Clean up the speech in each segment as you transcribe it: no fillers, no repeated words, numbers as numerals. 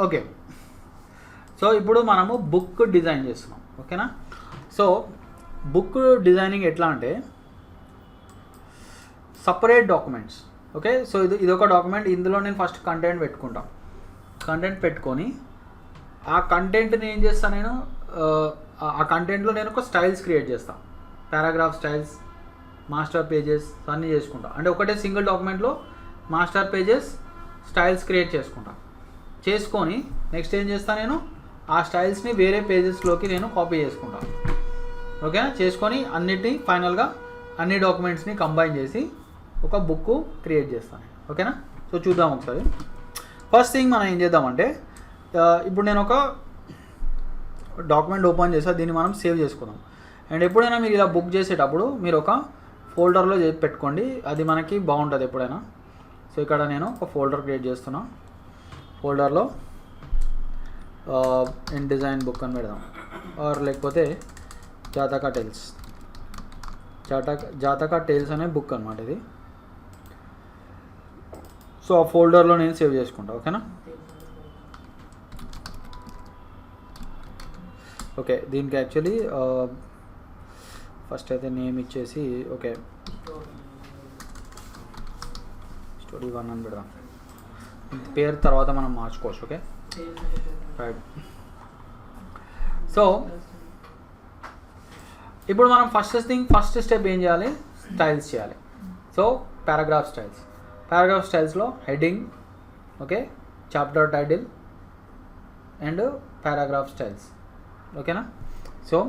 Okay, so ఇప్పుడు మనము book design చేస్తున్నాం. ఓకేనా. సో బుక్ డిజైనింగ్ ఎట్లా అంటే సపరేట్ డాక్యుమెంట్స్. ఓకే, సో ఇది ఒక డాక్యుమెంట్. ఇందులో నేను ఫస్ట్ కంటెంట్ పెట్టుకుంటాను. కంటెంట్ పెట్టుకొని ఆ కంటెంట్ని ఏం చేస్తాను నేను, ఆ కంటెంట్లో నేను ఒక స్టైల్స్ క్రియేట్ చేస్తాను. పారాగ్రాఫ్ స్టైల్స్, మాస్టర్ పేజెస్ అన్నీ చేసుకుంటాను. అంటే ఒకటే సింగిల్ డాక్యుమెంట్లో మాస్టర్ పేజెస్, స్టైల్స్ క్రియేట్ చేసుకొని నెక్స్ట్ ఏం చేస్తాను నేను, ఆ స్టైల్స్ని వేరే పేజెస్లోకి నేను కాపీ చేసుకుంటాను. ఓకేనా. చేసుకొని అన్నిటినీ ఫైనల్గా అన్ని డాక్యుమెంట్స్ని కంబైన్ చేసి ఒక బుక్ క్రియేట్ చేస్తాను. ఓకేనా. సో చూద్దాం ఒకసారి. ఫస్ట్ థింగ్ మనం ఏం చేద్దామంటే, ఇప్పుడు నేను ఒక డాక్యుమెంట్ ఓపెన్ చేసా, దీన్ని మనం సేవ్ చేసుకుందాం. అండ్ ఎప్పుడైనా మీరు ఇలా బుక్ చేసేటప్పుడు మీరు ఒక ఫోల్డర్లో పెట్టుకోండి, అది మనకి బాగుంటుంది ఎప్పుడైనా. సో ఇక్కడ నేను ఒక ఫోల్డర్ క్రియేట్ చేస్తున్నా. ఫోల్డర్లో ఇన్ డిజైన్ బుక్ అని పెడదాం, ఆర్ లేకపోతే జాతకా టేల్స్. జాతకా టేల్స్ అనే బుక్ అనమాట ఇది. సో ఆ ఫోల్డర్లో నేను సేవ్ చేసుకుంటా. ఓకేనా. ఓకే, దీనికి యాక్చువల్లీ ఫస్ట్ అయితే నేమ్ ఇచ్చేసి ఓకే స్టోరీ 1 అని పెడదాం. పేరు తర్వాత మనం మార్చుకోవచ్చు. Okay, right. సో ఇప్పుడు మనం ఫస్ట్ స్టెప్ ఏం చేయాలి, స్టైల్స్ చేయాలి. సో పారాగ్రాఫ్ స్టైల్స్లో heading, okay, chapter title and paragraph styles. ఓకేనా. సో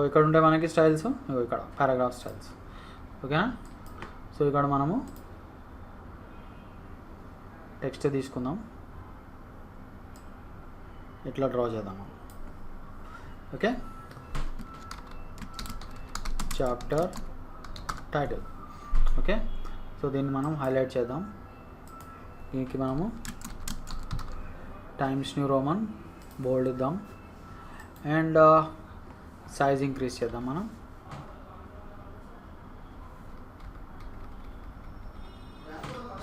ఇక్కడ ఉంటే మనకి స్టైల్స్, ఇక్కడ పారాగ్రాఫ్ స్టైల్స్. ఓకేనా. సో ఇక్కడ మనము టెక్స్ట్ తీసుకుందాం, ఇట్లా డ్రా చేద్దాము. Okay, chapter title. Okay, so దీన్ని మనం హైలైట్ చేద్దాం. దీనికి మనము టైమ్స్ న్యూ రోమన్ బోల్డ్ ఇద్దాం. అండ్ సైజ్ ఇంక్రీజ్ చేద్దాం మనం.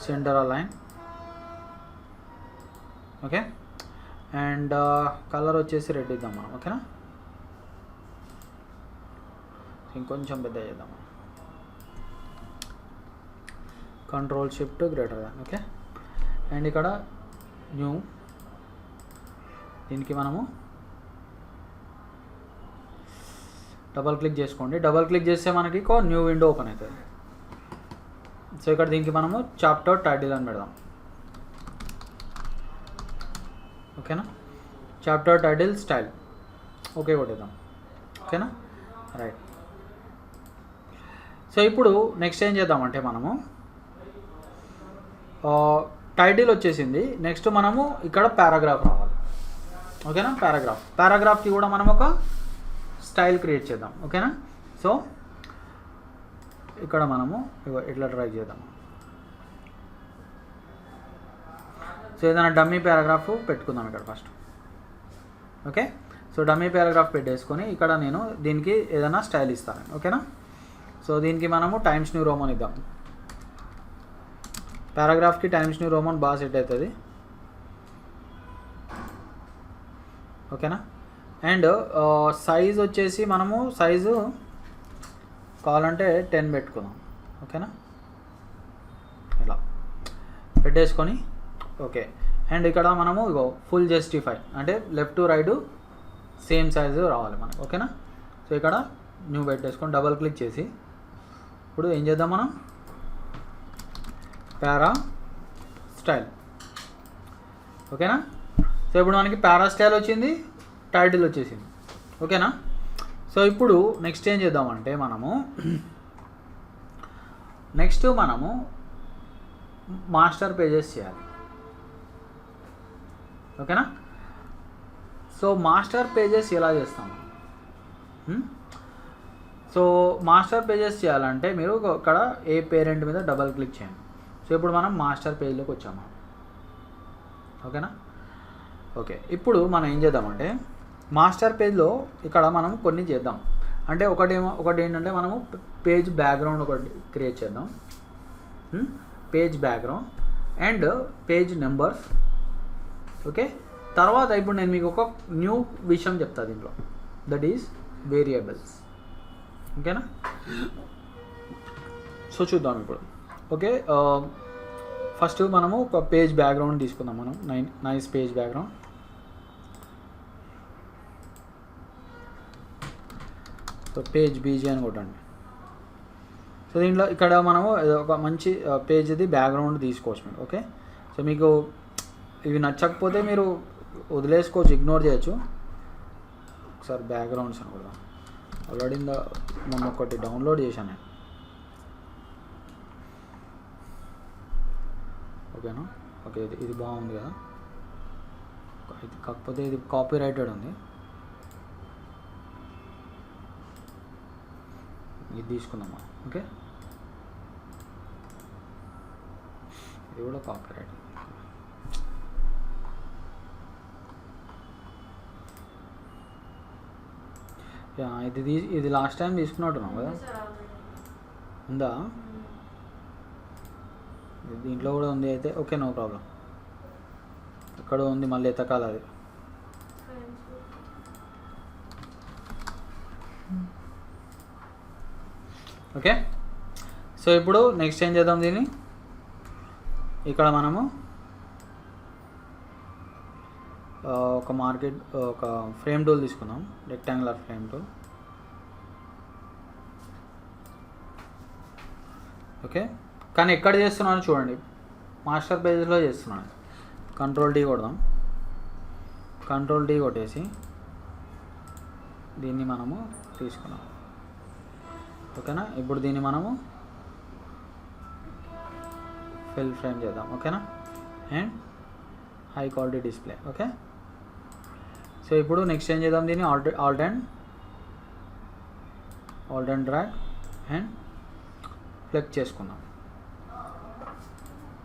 Centre align. Okay, and colour వచ్చేసి రెడ్ ఇద్దాం మనం. ఓకేనా. ఇంకొంచెం పెద్ద చేద్దాం. Control shift greater than. Okay, and ఇక్కడ న్యూ, దీనికి మనము డబల్ క్లిక్ చేసుకోండి. డబల్ క్లిక్ చేస్తే మనకి ఒక న్యూ విండో ఓపెన్ అవుతుంది. సో ఇక్కడ దీనికి మనము చాప్టర్ టైటిల్ అని పెడదాం. ఓకేనా. చాప్టర్ టైటిల్ స్టైల్ ఓకే కొట్టేద్దాం. ఓకేనా, రైట్. సో ఇప్పుడు నెక్స్ట్ ఏం చేద్దామంటే మనము టైటిల్ వచ్చేసింది, నెక్స్ట్ మనము ఇక్కడ పారాగ్రాఫ్ రావాలి. ఓకేనా. పారాగ్రాఫ్కి కూడా మనం ఒక స్టైల్ క్రియేట్ చేద్దాం. ఓకేనా. సో ఇక్కడ మనము ఇట్లా ట్రై చేద్దాం. సో ఏదైనా డమ్మీ పారాగ్రాఫ్ పెట్టుకుందాం ఇక్కడ first. Okay, so dummy paragraph పెట్టేసుకొని ఇక్కడ నేను దీనికి ఏదైనా స్టైల్ ఇస్తాను. ఓకేనా. సో దీనికి మనము టైమ్స్ న్యూ రోమన్ ఇద్దాం. పారాగ్రాఫ్కి టైమ్స్ న్యూ రోమన్ బాగా సెట్ అవుతుంది. ఓకేనా. అండ్ సైజ్ వచ్చేసి మనము సైజు కావాలంటే 10 పెట్టుకుందాం. ఓకేనా, ఇలా పెట్టేసుకొని ఓకే. అండ్ ఇక్కడ మనము ఇగో ఫుల్ జస్టిఫై అంటే left to right same size రావాలి మనకు. ఓకేనా. సో ఇక్కడ న్యూ పెట్టేసుకొని డబల్ క్లిక్ చేసి ఇప్పుడు ఏం చేద్దాం మనం, పారా స్టైల్. ఓకేనా. సో ఇప్పుడు మనకి పారా స్టైల్ వచ్చింది, టైటిల్ వచ్చేసింది. ఓకేనా. సో ఇప్పుడు నెక్స్ట్ ఏం చేద్దామంటే మనము మాస్టర్ పేజెస్ చేయాలి. ఓకేనా. సో మాస్టర్ పేజెస్ ఎలా చేస్తాము, సో మాస్టర్ పేజెస్ చేయాలంటే మీరు ఇక్కడ ఏ పేరెంట్ మీద డబల్ క్లిక్ చేయండి. సో ఇప్పుడు మనం మాస్టర్ పేజ్లోకి వచ్చాము. ఓకేనా. ఓకే, ఇప్పుడు మనం ఏం చేద్దామంటే మాస్టర్ పేజ్లో ఇక్కడ మనం కొన్ని చేద్దాం. అంటే ఒకటి ఏంటంటే మనము పేజ్ బ్యాక్గ్రౌండ్ ఒకటి క్రియేట్ చేద్దాం. Page background and page numbers. Okay, తర్వాత ఇప్పుడు నేను మీకు ఒక న్యూ విషయం చెప్తా దీంట్లో, దట్ ఈస్ వేరియబుల్స్. ఓకేనా, సో చూద్దాం ఇప్పుడు. ఓకే, ఫస్ట్ మనము ఒక పేజ్ బ్యాక్గ్రౌండ్ తీసుకుందాం. మనం nice page background. So page BG అని కొట్టండి. సో దీంట్లో ఇక్కడ మనము ఒక మంచి పేజ్ది బ్యాక్గ్రౌండ్ తీసుకోవచ్చు మీరు. ఓకే, సో మీకు ఇవి నచ్చకపోతే మీరు వదిలేసుకోవచ్చు, ఇగ్నోర్ చేయొచ్చు. ఒకసారి బ్యాక్గ్రౌండ్స్ అని కూడా ఆల్రెడీ మొన్న ఒకటి డౌన్లోడ్ చేశాను నేను. ఓకేనా, ఓకే, ఇది బాగుంది కదా, కాకపోతే ఇది కాపీ రైటెడ్ ఉంది. ఇది తీసుకుందామా. ఓకే, ఇది కూడా కాపీ రైట్. ఇది లాస్ట్ టైం తీసుకున్నట్టున్నాం కదా, ఉందా? దీంట్లో కూడా ఉంది అయితే. Okay, no problem. ఎక్కడ ఉంది మళ్ళీ ఎతకాలి అది. ఓకే, సో ఇప్పుడు నెక్స్ట్ ఏం చేద్దాం, దీన్ని ఇక్కడ మనము ఒక ఫ్రేమ్ టూల్ తీసుకుందాం, రెక్టాంగులర్ ఫ్రేమ్ టూల్. ఓకే, కానీ ఎక్కడ చేస్తున్నాను చూడండి, మాస్టర్ పేజ్లో చేస్తున్నాను. కంట్రోల్ టీ కొడదాం. కంట్రోల్ టీ కొట్టేసి దీన్ని మనము తీసుకున్నాం. ఓకేనా, ఇప్పుడు దీన్ని మనము ఫిల్ ఫ్రేమ్ చేద్దాం. ఓకేనా, and high quality display. Okay, so ఇప్పుడు నెక్స్ట్ ఏం చేద్దాం, దీన్ని Alt and drag and flip చేసుకుందాం.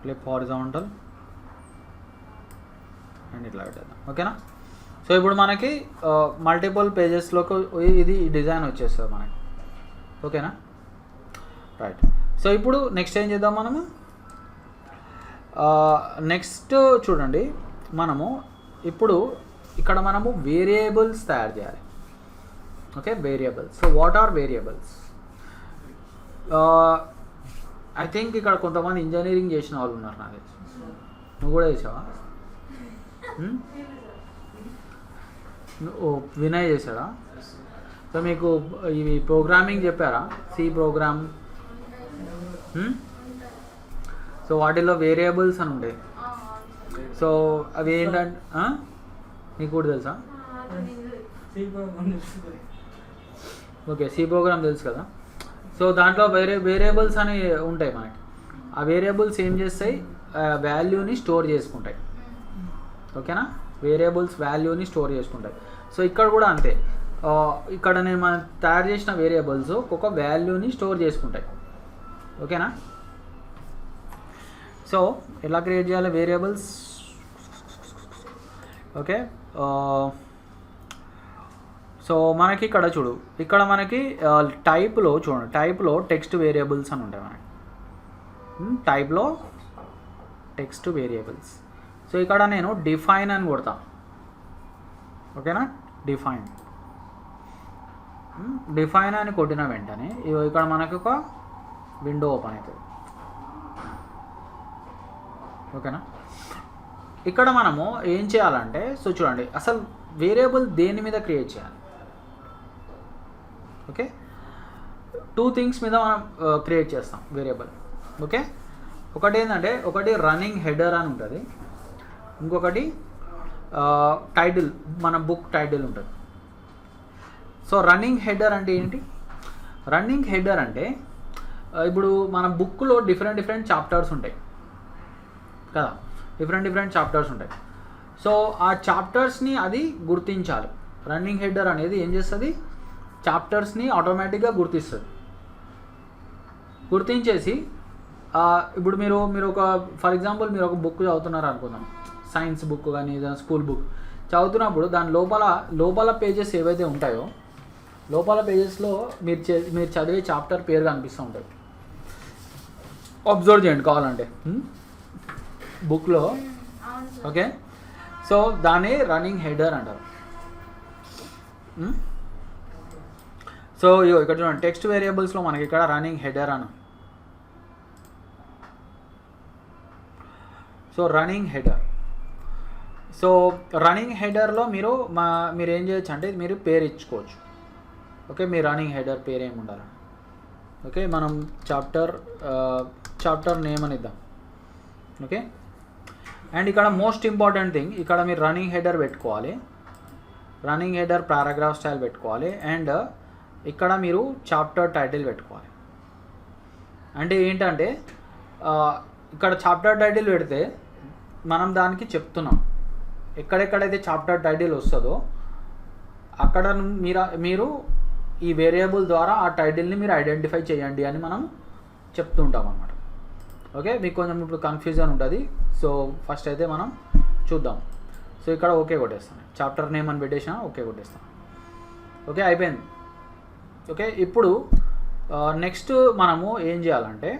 ఫ్లిప్ హారిజాంటల్ అండ్ ఇట్లా పెట్టేద్దాం. ఓకేనా, సో ఇప్పుడు మనకి మల్టిపుల్ పేజెస్లోకి ఇది డిజైన్ వచ్చేస్తుంది మనకి. ఓకేనా, రైట్. సో ఇప్పుడు నెక్స్ట్ ఏం చేద్దాం మనము, నెక్స్ట్ చూడండి, మనము ఇప్పుడు ఇక్కడ మనము వేరియబుల్స్ తయారు చేయాలి. Okay, variables. So what are variables? I think ఇక్కడ కొంతమంది ఇంజనీరింగ్ చేసిన వాళ్ళు ఉన్నారు, నాకు తెలిసి. నువ్వు కూడా చేసావా? వినయ్ చేశాడా? సో మీకు ఇవి ప్రోగ్రామింగ్ చెప్పారా? C program. సో వాటిల్లో వేరియబుల్స్ అని ఉంటాయి. సో అవి ఏంటంటే నీకు కూడా తెలుసా? ఓకే, సి ప్రోగ్రామ్ తెలుసు కదా. సో దాంట్లో వేరియబుల్స్ అని ఉంటాయి మనకి. ఆ వేరియబుల్స్ ఏం చేస్తాయి, వాల్యూని స్టోర్ చేసుకుంటాయి. ఓకేనా, వేరియబుల్స్ వాల్యూని స్టోర్ చేసుకుంటాయి. సో ఇక్కడ కూడా అంతే, ఇక్కడ నేను మనం తయారు చేసిన వేరియబుల్స్ ఒక వాల్యూని స్టోర్ చేసుకుంటాయి. ఓకేనా, సో ఎలా క్రియేట్ చేయాలి వేరియబుల్స్? ఓకే, సో మనకి ఇక్కడ చూడు, ఇక్కడ మనకి టైప్లో చూడండి, టైప్లో టెక్స్ట్ వేరియబుల్స్ అని ఉంటాయి మనకి. టైప్లో టెక్స్ట్ వేరియబుల్స్. సో ఇక్కడ నేను డిఫైన్ అని కొడతా. ఓకేనా, డిఫైన్ అని కొట్టిన వెంటనే ఇక్కడ మనకు ఒక విండో ఓపెన్ అవుతుంది. ఓకేనా, ఇక్కడ మనము ఏం చేయాలంటే, సో చూడండి, అసలు వేరియబుల్ దేని మీద క్రియేట్ చేయాలి? ఓకే, 2 థింగ్స్ మీద మనం క్రియేట్ చేస్తాం వేరియబుల్. ఓకే, ఒకటి ఏంటంటే, ఒకటి రన్నింగ్ హెడర్ అని ఉంటుంది, ఇంకొకటి టైటిల్, మన బుక్ టైటిల్ ఉంటుంది. సో రన్నింగ్ హెడర్ అంటే ఏంటి? రన్నింగ్ హెడర్ అంటే ఇప్పుడు మన బుక్లో డిఫరెంట్ చాప్టర్స్ ఉంటాయి కదా, డిఫరెంట్ చాప్టర్స్ ఉంటాయి. సో ఆ చాప్టర్స్ని అది గుర్తించాలి. రన్నింగ్ హెడర్ అనేది ఏం చేస్తుంది, చాప్టర్స్ని ఆటోమేటిక్గా గుర్తించేసి ఇప్పుడు మీరు ఒక ఫర్ ఎగ్జాంపుల్ మీరు ఒక బుక్ చదువుతున్నారు అనుకుందాం, సైన్స్ బుక్ కానీ ఏదైనా స్కూల్ బుక్ చదువుతున్నప్పుడు దాని లోపల పేజెస్ ఏవైతే ఉంటాయో లోపల పేజెస్లో మీరు చదివే చాప్టర్ పేరు కనిపిస్తూ ఉంటుంది. అబ్జర్వ్ చేయండి కావాలంటే బుక్లో. ఓకే, సో దాన్ని రన్నింగ్ హెడర్ అంటారు. సో ఇక్కడ చూడండి, టెక్స్ట్ వేరియబుల్స్లో మనకి ఇక్కడ రన్నింగ్ హెడర్ అని. So running header, so running హెడర్లో మీరు ఏం చేయొచ్చు అంటే మీరు పేరు ఇచ్చుకోవచ్చు. ఓకే, మీ రన్నింగ్ హెడర్ పేరు ఏమి ఉండాలి. ఓకే, మనం చాప్టర్ నేమ్ అని ఇద్దాం. ఓకే, అండ్ ఇక్కడ మోస్ట్ ఇంపార్టెంట్ థింగ్, ఇక్కడ మీరు రన్నింగ్ హెడర్ పెట్టుకోవాలి, రన్నింగ్ హెడర్ పారాగ్రాఫ్ స్టైల్ పెట్టుకోవాలి, అండ్ ఇక్కడ మీరు చాప్టర్ టైటిల్ పెట్టుకోవాలి. అంటే ఏంటంటే ఇక్కడ చాప్టర్ టైటిల్ పెడితే మనం దానికి చెప్తున్నాం, ఎక్కడెక్కడైతే చాప్టర్ టైటిల్ వస్తుందో అక్కడ మీరు ఈ వేరియబుల్ ద్వారా ఆ టైటిల్ని మీరు ఐడెంటిఫై చేయండి అని మనం చెప్తుంటాం అన్నమాట. ఓకే, మీకు కొంచెం ఇప్పుడు కన్ఫ్యూజన్ ఉంటుంది. సో ఫస్ట్ అయితే మనం చూద్దాం. సో ఇక్కడ ఓకే కొట్టేస్తాను, చాప్టర్ నేమ్ అని పెట్టేసిన ఓకే కొట్టేస్తాను. ఓకే, అయిపోయింది. ఓకే, ఇప్పుడు నెక్స్ట్ మనము ఏం చేయాలంటే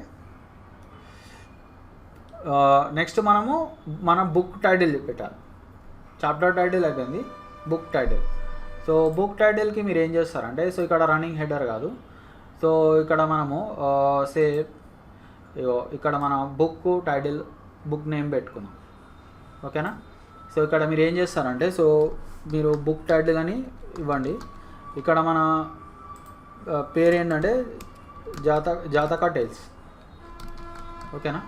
మన బుక్ టైటిల్ పెట్టాలి. చాప్టర్ టైటిల్ అయిపోయింది, బుక్ టైటిల్. సో బుక్ టైటిల్కి మీరు ఏం చేస్తారంటే, సో ఇక్కడ రన్నింగ్ హెడర్ కాదు, సో ఇక్కడ మనము ఇక్కడ మన బుక్ టైటిల్ బుక్ నేమ్ పెట్టుకున్నాం. ఓకేనా, సో ఇక్కడ మీరు ఏం చేస్తారంటే, సో మీరు బుక్ టైటిల్ అని ఇవ్వండి. ఇక్కడ మన పేరు ఏంటంటే జాతక టేల్స్. ఓకేనా,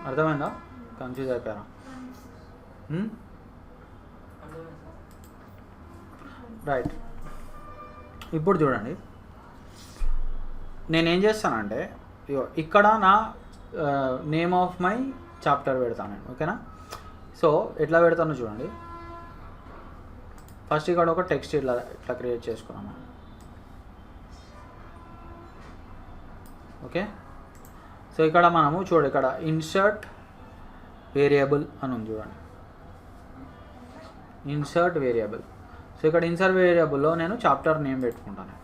అర్థమైందా? కన్ఫ్యూజ్ అయిపోయారా? రైట్, ఇప్పుడు చూడండి, నేనేం చేస్తానంటే ఇక్కడ నా నేమ్ ఆఫ్ మై చాప్టర్ పెడతాను నేను. ఓకేనా, సో ఎట్లా పెడతానో చూడండి. ఫస్ట్ ఇక్కడ ఒక టెక్స్ట్ ఇట్లా క్రియేట్ చేసుకున్నాను. ఓకే, సో ఇక్కడ మనము ఇక్కడ ఇన్సర్ట్ వేరియబుల్ అని ఉంది చూడండి, ఇన్సర్ట్ వేరియబుల్. సో ఇక్కడ ఇన్సర్ట్ వేరియబుల్లో నేను చాప్టర్ నేమ్ పెట్టుకుంటాను.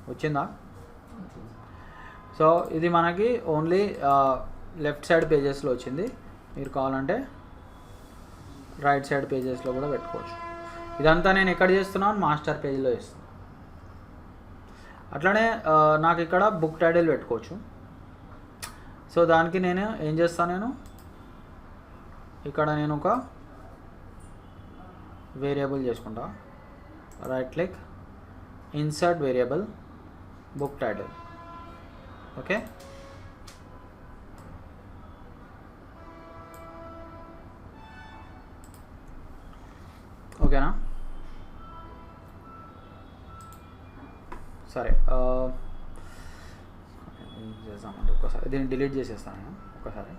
వచ్చిందా? సో ఇది మనకి ఓన్లీ లెఫ్ట్ సైడ్ పేజెస్లో వచ్చింది, మీరు కావాలంటే రైట్ సైడ్ పేజెస్లో కూడా పెట్టుకోవచ్చు. ఇదంతా నేను ఎక్కడ చేస్తున్నాను? మాస్టర్ పేజ్లో చేస్తున్నాను. అట్లనే నాకు ఇక్కడ బుక్ టైటిల్ పెట్టుకోవచ్చు. సో దానికి నేను ఏం చేస్తాను, ఇక్కడ నేను ఒక వేరియబుల్ చేసుకుంటా. Right click, insert variable, book title. Okay, ఓకేనా? సరే, చేద్దామంటే ఒక్కసారి దీన్ని డిలీట్ చేసేస్తాను నేను ఒక్కసారి.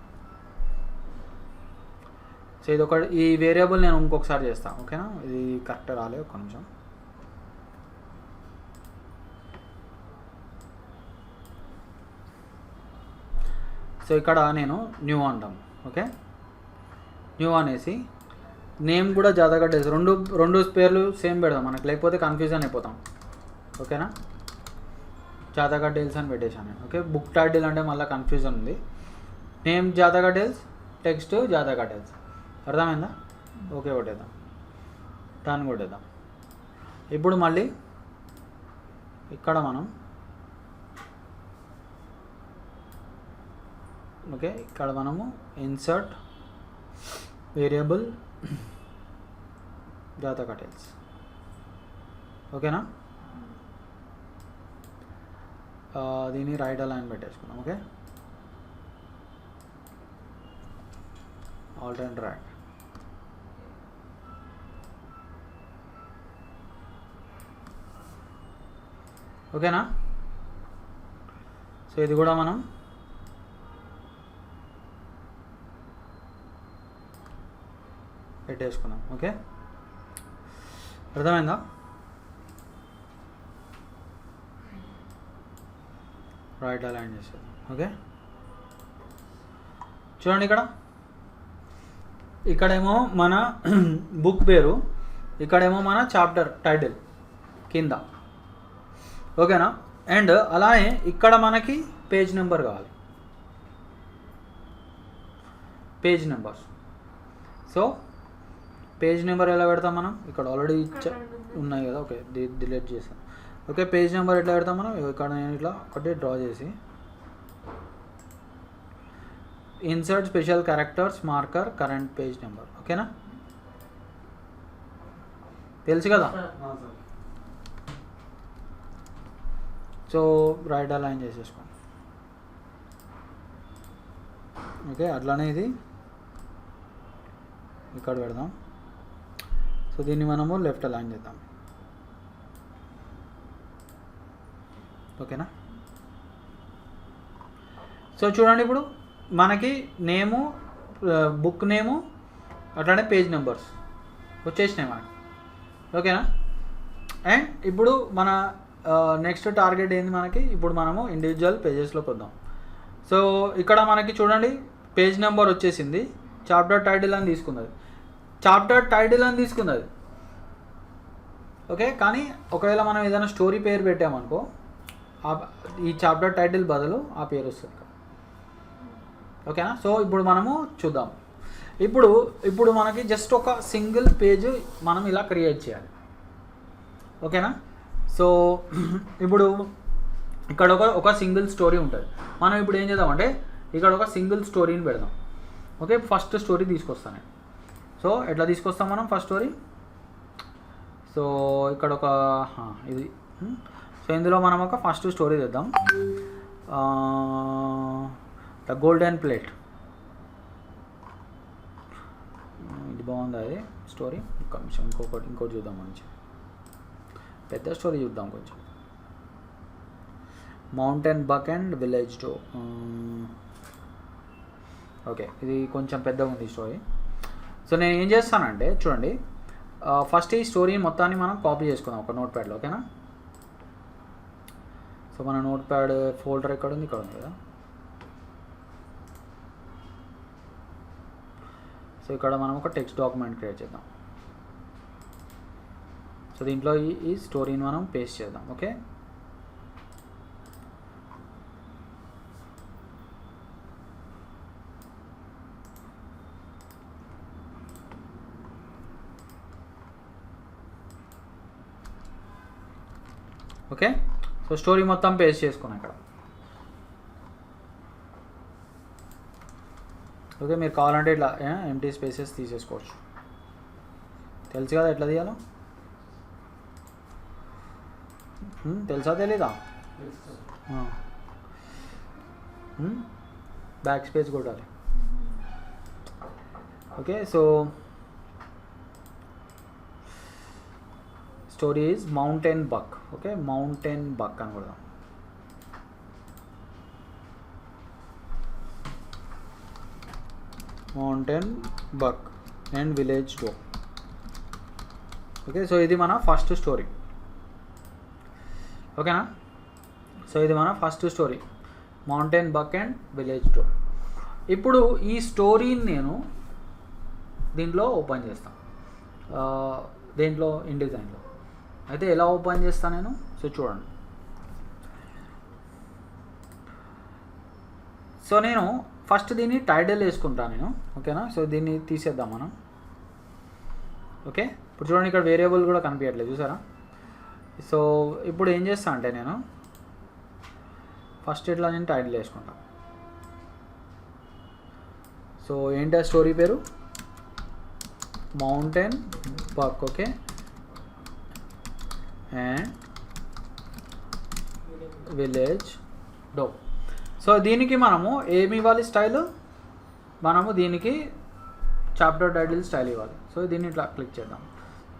సో ఇది ఈ వేరియబుల్ నేను ఇంకొకసారి చేస్తాను. ఓకేనా, ఇది కరెక్ట్ రాలే, ఒక్క నిమిషం. సో ఇక్కడ నేను న్యూ అంటాను. ఓకే, న్యూ అనేసి నేమ్ కూడా జాతక టేల్స్, రెండు పేర్లు సేమ్ పెడదాం మనకు, లేకపోతే కన్ఫ్యూజన్ అయిపోతాం. ఓకేనా, జాతక టేల్స్ అని పెట్టేశాను నేను. ఓకే, బుక్ టైటిల్ అంటే మళ్ళీ కన్ఫ్యూజన్ ఉంది. Name Jataka tales, text Jataka tales. అర్థమైందా? ఓకే కొట్టేద్దాం, టర్న్ కొట్టేద్దాం. ఇప్పుడు మళ్ళీ ఇక్కడ మనం ఓకే, ఇక్కడ మనము ఇన్సర్ట్ వేరియబుల్ జాతక టేల్స్. ఓకేనా, దీన్ని రైట్ అలైన్ పెట్టేసుకున్నాం. Okay, Alt and right. ఓకేనా, సో ఇది కూడా మనం పెట్టేసుకున్నాం. ఓకే, అర్థమైందా? రైట్ అలైన్ చేసేద్దాం. ఓకే, చూడండి ఇక్కడ ఇక్కడేమో మన బుక్ పేరు, ఇక్కడేమో మన చాప్టర్ టైటిల్ కింద, ఓకేనా. అండ్ అలానే ఇక్కడ మనకి పేజ్ నెంబర్ కావాలి, page numbers. So page number ఎలా పెడతాం మనం, ఇక్కడ ఆల్రెడీ ఉన్నాయి కదా, ఓకే డిలీట్ చేసాం. ఓకే, పేజ్ నెంబర్ ఎట్లా పెడతాం మనం, ఇక్కడ నేను ఇట్లా ఒకటి డ్రా చేసి insert special characters marker current page number, ఓకేనా, తెలుసు కదా. సో రైట్ అలైన్ చేసేసుకోండి. ఓకే, అట్లానే ఇది ఇక్కడ పెడదాం. సో దీన్ని మనము లెఫ్ట్ అలైన్ చేద్దాం, ఓకేనా. సో చూడండి, ఇప్పుడు మనకి నేము, బుక్ నేము, అట్లానే పేజ్ నెంబర్స్ వచ్చేసినాయి మనకి, ఓకేనా. అండ్ ఇప్పుడు మన నెక్స్ట్ టార్గెట్ ఏంది మనకి, ఇప్పుడు మనము ఇండివిజువల్ పేజెస్లోకి వద్దాం. సో ఇక్కడ మనకి చూడండి పేజ్ నెంబర్ వచ్చేసింది, చాప్టర్ టైటిల్ అని తీసుకున్నది, చాప్టర్ టైటిల్ అని తీసుకున్నది, ఓకే. కానీ ఒకవేళ మనం ఏదైనా స్టోరీ పేరు పెట్టామనుకో, ఈ చాప్టర్ టైటిల్ బదులు ఆ పేరు వస్తుంది, ఓకేనా. సో ఇప్పుడు మనము చూద్దాం. ఇప్పుడు మనకి జస్ట్ ఒక సింగిల్ పేజ్ మనం ఇలా క్రియేట్ చేయాలి, ఓకేనా. సో ఇప్పుడు ఇక్కడ ఒక సింగిల్ స్టోరీ ఉంటుంది. మనం ఇప్పుడు ఏం చేద్దామంటే ఇక్కడ ఒక సింగిల్ స్టోరీని పెడదాం, ఓకే. ఫస్ట్ స్టోరీ తీసుకొస్తాను నేను. సో ఎట్లా తీసుకొస్తాం మనం ఫస్ట్ స్టోరీ, సో ఇక్కడ ఒక ఇది. సో ఇందులో మనం ఒక ఫస్ట్ స్టోరీ తెద్దాం, ద గోల్డెన్ ప్లేట్. ఇది బాగుంది అది స్టోరీ. కొంచెం ఇంకోటి చూద్దాం, మంచి పెద్ద స్టోరీ చూద్దాం కొంచెం. Mountain buck and village doe. Okay, ఇది కొంచెం పెద్దగా ఉంది స్టోరీ. సో నేను ఏం చేస్తానంటే చూడండి, ఫస్ట్ ఈ స్టోరీ మొత్తాన్ని మనం కాపీ చేసుకుందాం ఒక నోట్ ప్యాడ్లో, ఓకేనా. సో మన నోట్ ప్యాడ్ ఫోల్డర్ ఎక్కడ ఉంది, ఇక్కడ ఉంది కదా. సో ఇక్కడ మనం ఒక టెక్స్ట్ డాక్యుమెంట్ క్రియేట్ చేద్దాం. సో దీంట్లో ఈ స్టోరీని మనం పేస్ట్ చేద్దాం, ఓకే. ఓకే, సో స్టోరీ మొత్తం పేస్ట్ చేసుకున్నాం ఇక్కడ, ఓకే. మీరు కావాలంటే ఇట్లా ఎంటీ స్పేసెస్ తీసేసుకోవచ్చు, తెలుసు కదా ఎట్లా తీయాలో, తెలుసా తెలీదా. బ్యాక్ స్పేస్ కొట్టాలి, okay. So story is mountain buck, okay. Mountain buck అని కొడదాం. Mountain buck and village doe, okay. So ఇది మన ఫస్ట్ స్టోరీ, ఓకేనా. సో ఇది మన first story, mountain buck and village doe. ఇప్పుడు ఈ స్టోరీని నేను దీంట్లో ఓపెన్ చేస్తాను, దేంట్లో ఇన్డిజైన్లో. అయితే ఎలా ఓపెన్ చేస్తాను నేను, సో చూడండి. సో నేను ఫస్ట్ దీన్ని టైటిల్ వేసుకుంటాను నేను, ఓకేనా. సో దీన్ని తీసేద్దాం మనం, ఓకే. ఇప్పుడు చూడండి ఇక్కడ వేరియబుల్ కూడా కనిపించట్లేదు, చూసారా. సో ఇప్పుడు ఏం చేస్తా అంటే నేను ఫస్ట్ ఇట్లా నేను టైటిల్ వేసుకుంటాను. సో ఏంటి ఆ స్టోరీ పేరు, mountain buck, okay. And village doe. So దీనికి మనము ఏమి ఇవ్వాలి స్టైల్, మనము దీనికి చాప్టర్ టైటిల్ స్టైల్ ఇవ్వాలి. సో దీన్ని ఇట్లా క్లిక్ చేద్దాం,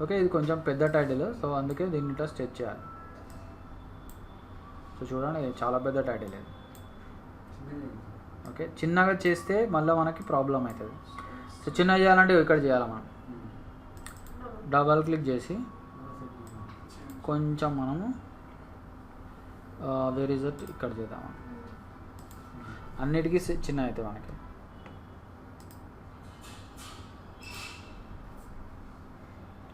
ఓకే. ఇది కొంచెం పెద్ద టైటిల్, సో అందుకే దీన్ని ఇట్లా స్ట్రెచ్ చేయాలి. సో చూడండి చాలా పెద్ద టైటిల్ ఇది, ఓకే. చిన్నగా చేస్తే మళ్ళీ మనకి ప్రాబ్లం అవుతుంది. సో చిన్నగా చేయాలంటే ఇక్కడ చేయాలి మనం, డబల్ క్లిక్ చేసి కొంచెం మనము వేర్ ఇస్ ఇట్ ఇక్కడ చేద్దాం, అన్నిటికీ చిన్న అయితే మనకి.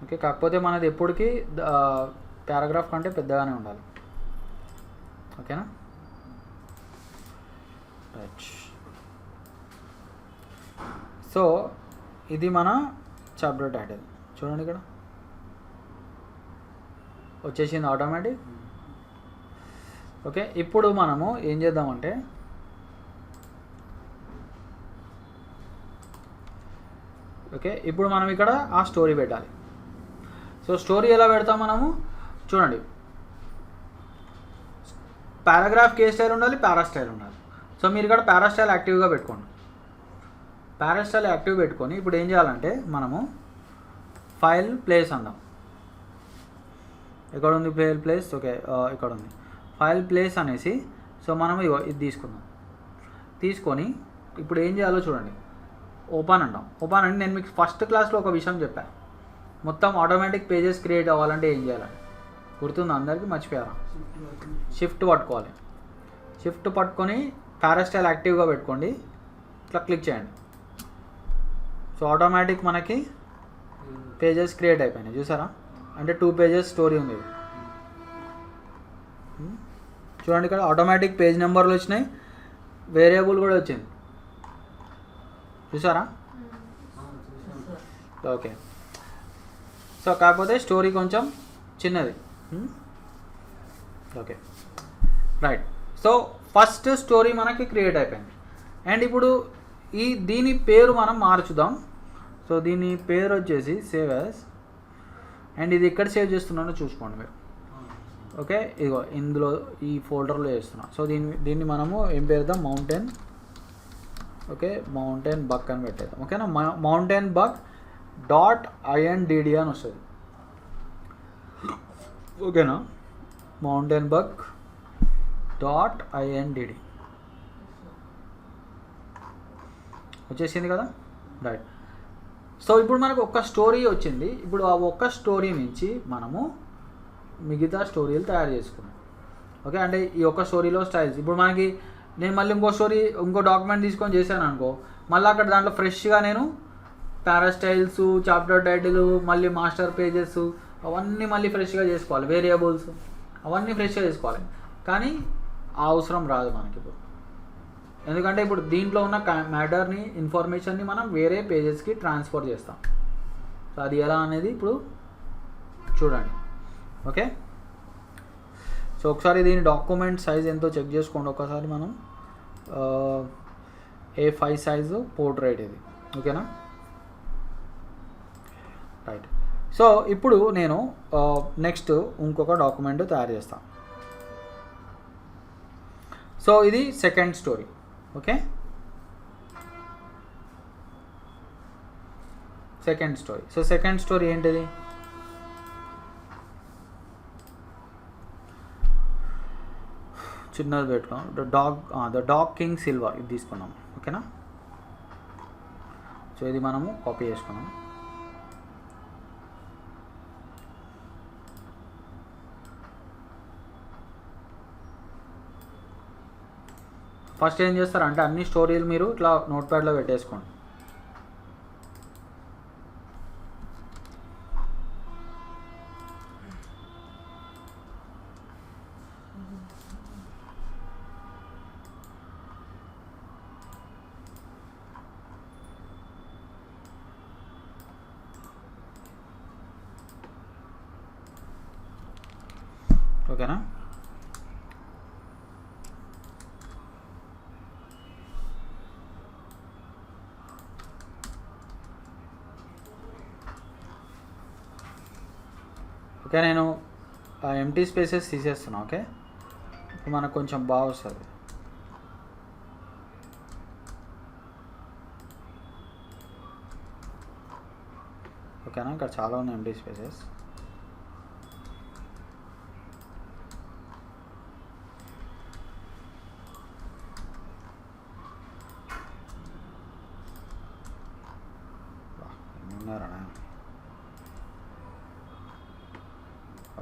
ఓకే, కాకపోతే మనది ఎప్పటికీ పారాగ్రాఫ్ కంటే పెద్దగానే ఉండాలి. ఓకేనా, రైట్. సో ఇది మన చాప్టర్ టైటిల్. చూడండి ఇక్కడ వచ్చేసింది ఆటోమేటిక్. ఓకే, ఇప్పుడు మనము ఏం చేద్దామంటే ఓకే, ఇప్పుడు మనం ఇక్కడ ఆ స్టోరీ పెట్టాలి. సో స్టోరీ ఎలా పెడతాం మనము చూడండి, పారాగ్రాఫ్కి ఏ స్టైల్ ఉండాలి, పారా స్టైల్ ఉండాలి. సో మీరు ఇక్కడ పారా స్టైల్ యాక్టివ్గా పెట్టుకోండి. పారా స్టైల్ యాక్టివ్ పెట్టుకొని ఇప్పుడు ఏం చేయాలంటే మనము ఫైల్ ప్లేస్ అందాం. ఎక్కడ ఉంది ఫైల్ ప్లేస్? ఓకే, ఇక్కడ ఉంది ఫైల్ ప్లేస్ అనేసి. సో మనం ఇది తీసుకుందాం. తీసుకొని ఇప్పుడు ఏం చేయాలో చూడండి, ఓపెన్ అంటాం. ఓపెన్ అంటే నేను మీకు ఫస్ట్ క్లాస్లో ఒక విషయం చెప్పాను, మొత్తం ఆటోమేటిక్ పేజెస్ క్రియేట్ అవ్వాలంటే ఏం చేయాలని గుర్తుంది అందరికీ? మర్చిపోయారా? షిఫ్ట్ పట్టుకోవాలి. షిఫ్ట్ పట్టుకొని పారా స్టైల్ యాక్టివ్గా పెట్టుకోండి, ఇట్లా క్లిక్ చేయండి. సో ఆటోమేటిక్ మనకి పేజెస్ క్రియేట్ అయిపోయినాయి. చూసారా? అంటే 2 పేజెస్ స్టోరీ ఉంది. చూడండి ఇక్కడ ఆటోమేటిక్ పేజ్ నెంబర్లు వచ్చినాయి, వేరియబుల్ కూడా వచ్చింది. చూసారా? ఓకే, సో కాకపోతే స్టోరీ కొంచెం చిన్నది. Okay, right. So first story మనకి క్రియేట్ అయిపోయింది. అండ్ ఇప్పుడు దీని పేరు మనం మార్చుదాం. సో దీని పేరు వచ్చేసి సేవ్ యాజ్. అండ్ ఇది ఎక్కడ సేవ్ చేస్తున్నానో చూసుకోండి మీరు. ఓకే, ఇదిగో ఇందులో ఈ ఫోల్డర్లో చేస్తున్నాం. సో దీన్ని మనము ఏం పేరుద్దాం, మౌంటైన్. ఓకే, మౌంటైన్ బగ్ అని పెట్టేద్దాం. ఓకేనా, మౌంటైన్ బగ్ .indd అని వస్తుంది. ఓకేనా, మౌంటైన్ బగ్ .indd వచ్చేసింది కదా, రైట్. సో ఇప్పుడు మనకు ఒక్క స్టోరీ వచ్చింది. ఇప్పుడు ఆ ఒక్క స్టోరీ నుంచి మనము మిగతా స్టోరీలు తయారు చేసుకున్నాం. ఓకే, అంటే ఈ ఒక్క స్టోరీలో స్టైల్స్. ఇప్పుడు మనకి నేను మళ్ళీ ఇంకో డాక్యుమెంట్ తీసుకొని చేశాను అనుకో, మళ్ళీ అక్కడ దాంట్లో ఫ్రెష్గా నేను పారా స్టైల్స్, చాప్టర్ టైటిల్, మళ్ళీ మాస్టర్ పేజెస్ అవన్నీ మళ్ళీ ఫ్రెష్గా చేసుకోవాలి. వేరియబుల్స్ అవన్నీ ఫ్రెష్గా చేసుకోవాలి. కానీ ఆ అవసరం రాదు మనకి ఇప్పుడు, ఎందుకంటే ఇప్పుడు దీంట్లో ఉన్న మ్యాటర్ని, ఇన్ఫర్మేషన్ని మనం వేరే పేజెస్కి ట్రాన్స్ఫర్ చేస్తాం. సో అది ఎలా అనేది ఇప్పుడు చూడండి. ఓకే, సో ఒకసారి దీని డాక్యుమెంట్ సైజ్ ఎంతో చెక్ చేసుకోండి ఒకసారి. మనం A5 సైజు పోర్ట్రైట్ ఇది. ఓకేనా, రైట్. సో ఇప్పుడు నేను నెక్స్ట్ ఇంకొక డాక్యుమెంట్ తయారు చేస్తాను. సో ఇది second story. Okay, second story. So second story ఏంటిది? చిన్నది పెట్టుకున్నాం. ద డాగ్ కింగ్ సిల్వర్ ఇది తీసుకున్నాం. ఓకేనా, సో ఇది మనము కాపీ చేసుకున్నాం. ఫస్ట్ ఏం చేస్తారంటే అన్ని స్టోరీలు మీరు ఇట్లా నోట్ ప్యాడ్లో పెట్టేసుకోండి. ఓకేనా, ఓకే. నేను ఎంటీ స్పేసెస్ తీసేస్తున్నా. ఓకే, ఇప్పుడు మనకు కొంచెం బాగా వస్తుంది. ఓకేనా, ఇక్కడ చాలా ఉన్నాయి empty spaces.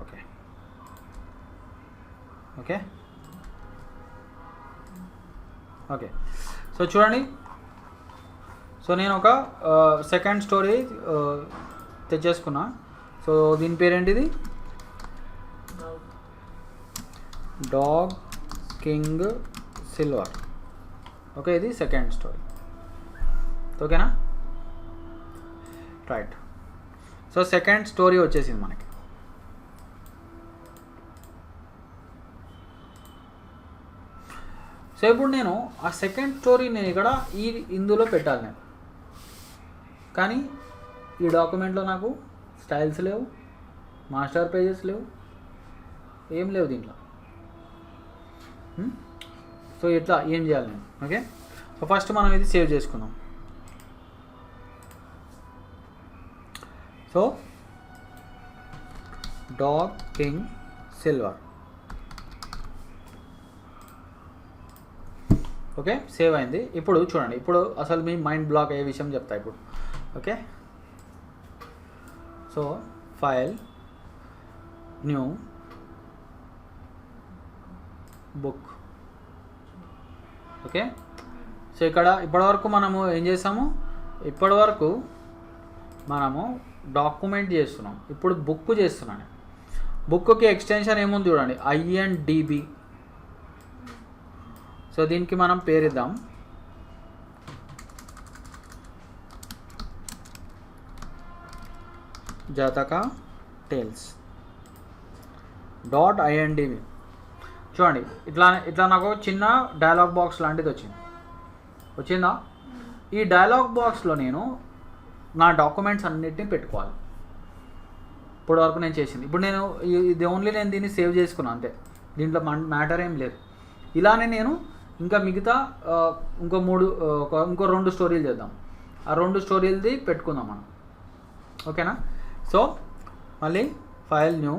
Okay, okay, okay. So చూడండి, సో నేను ఒక సెకండ్ స్టోరీ తెచ్చేసుకున్నా. సో సో దీని పేరేంటిది, డాగ్ కింగ్ సిల్వర్. ఓకే, ఇది సెకండ్ స్టోరీ. ఓకేనా, రైట్. సో సెకండ్ స్టోరీ వచ్చేసింది మనకి. సో ఇప్పుడు నేను ఆ సెకండ్ స్టోరీ నేను ఇక్కడ ఇందులో పెట్టాలి నేను, కానీ ఈ డాక్యుమెంట్లో నాకు స్టైల్స్ లేవు, మాస్టర్ పేజెస్ లేవు, ఏం లేవు దీంట్లో. సో ఇట్లా ఏం చేయాలి నేను? ఓకే, సో ఫస్ట్ మనం ఇది సేవ్ చేసుకుందాం. So dog king silver. Okay, save అయింది. ఇప్పుడు చూడండి, ఇప్పుడు అసలు మీ మైండ్ బ్లాక్ అయ్యే విషయం చెప్తా ఇప్పుడు. Okay, so file, new, book. Okay, so ఇక్కడ ఇప్పటివరకు మనము ఏం చేసాము, ఇప్పటివరకు మనము డాక్యుమెంట్ చేస్తున్నాం, ఇప్పుడు బుక్ చేస్తున్నాను. బుక్కి ఎక్స్టెన్షన్ ఏముంది చూడండి, INDB. సో దీనికి మనం పేరిద్దాం జాతక టేల్స్ .INDB. చూడండి, ఇట్లా నాకు చిన్న డైలాగ్ బాక్స్ లాంటిది వచ్చిందా? ఈ డైలాగ్ బాక్స్లో నేను నా డాక్యుమెంట్స్ అన్నిటిని పెట్టుకోవాలి. ఇప్పుడు వరకు నేను చేసింది, ఇప్పుడు నేను ఇది ఓన్లీ నేను దీన్ని సేవ్ చేసుకున్నాను అంతే, దీంట్లో మ్యాటర్ ఏం లేదు. ఇలానే నేను ఇంకా మిగతా ఇంకో 2 స్టోరీలు చేద్దాం. ఆ 2 స్టోరీలది పెట్టుకుందాం మనం. ఓకేనా, సో మళ్ళీ ఫైల్, న్యూ,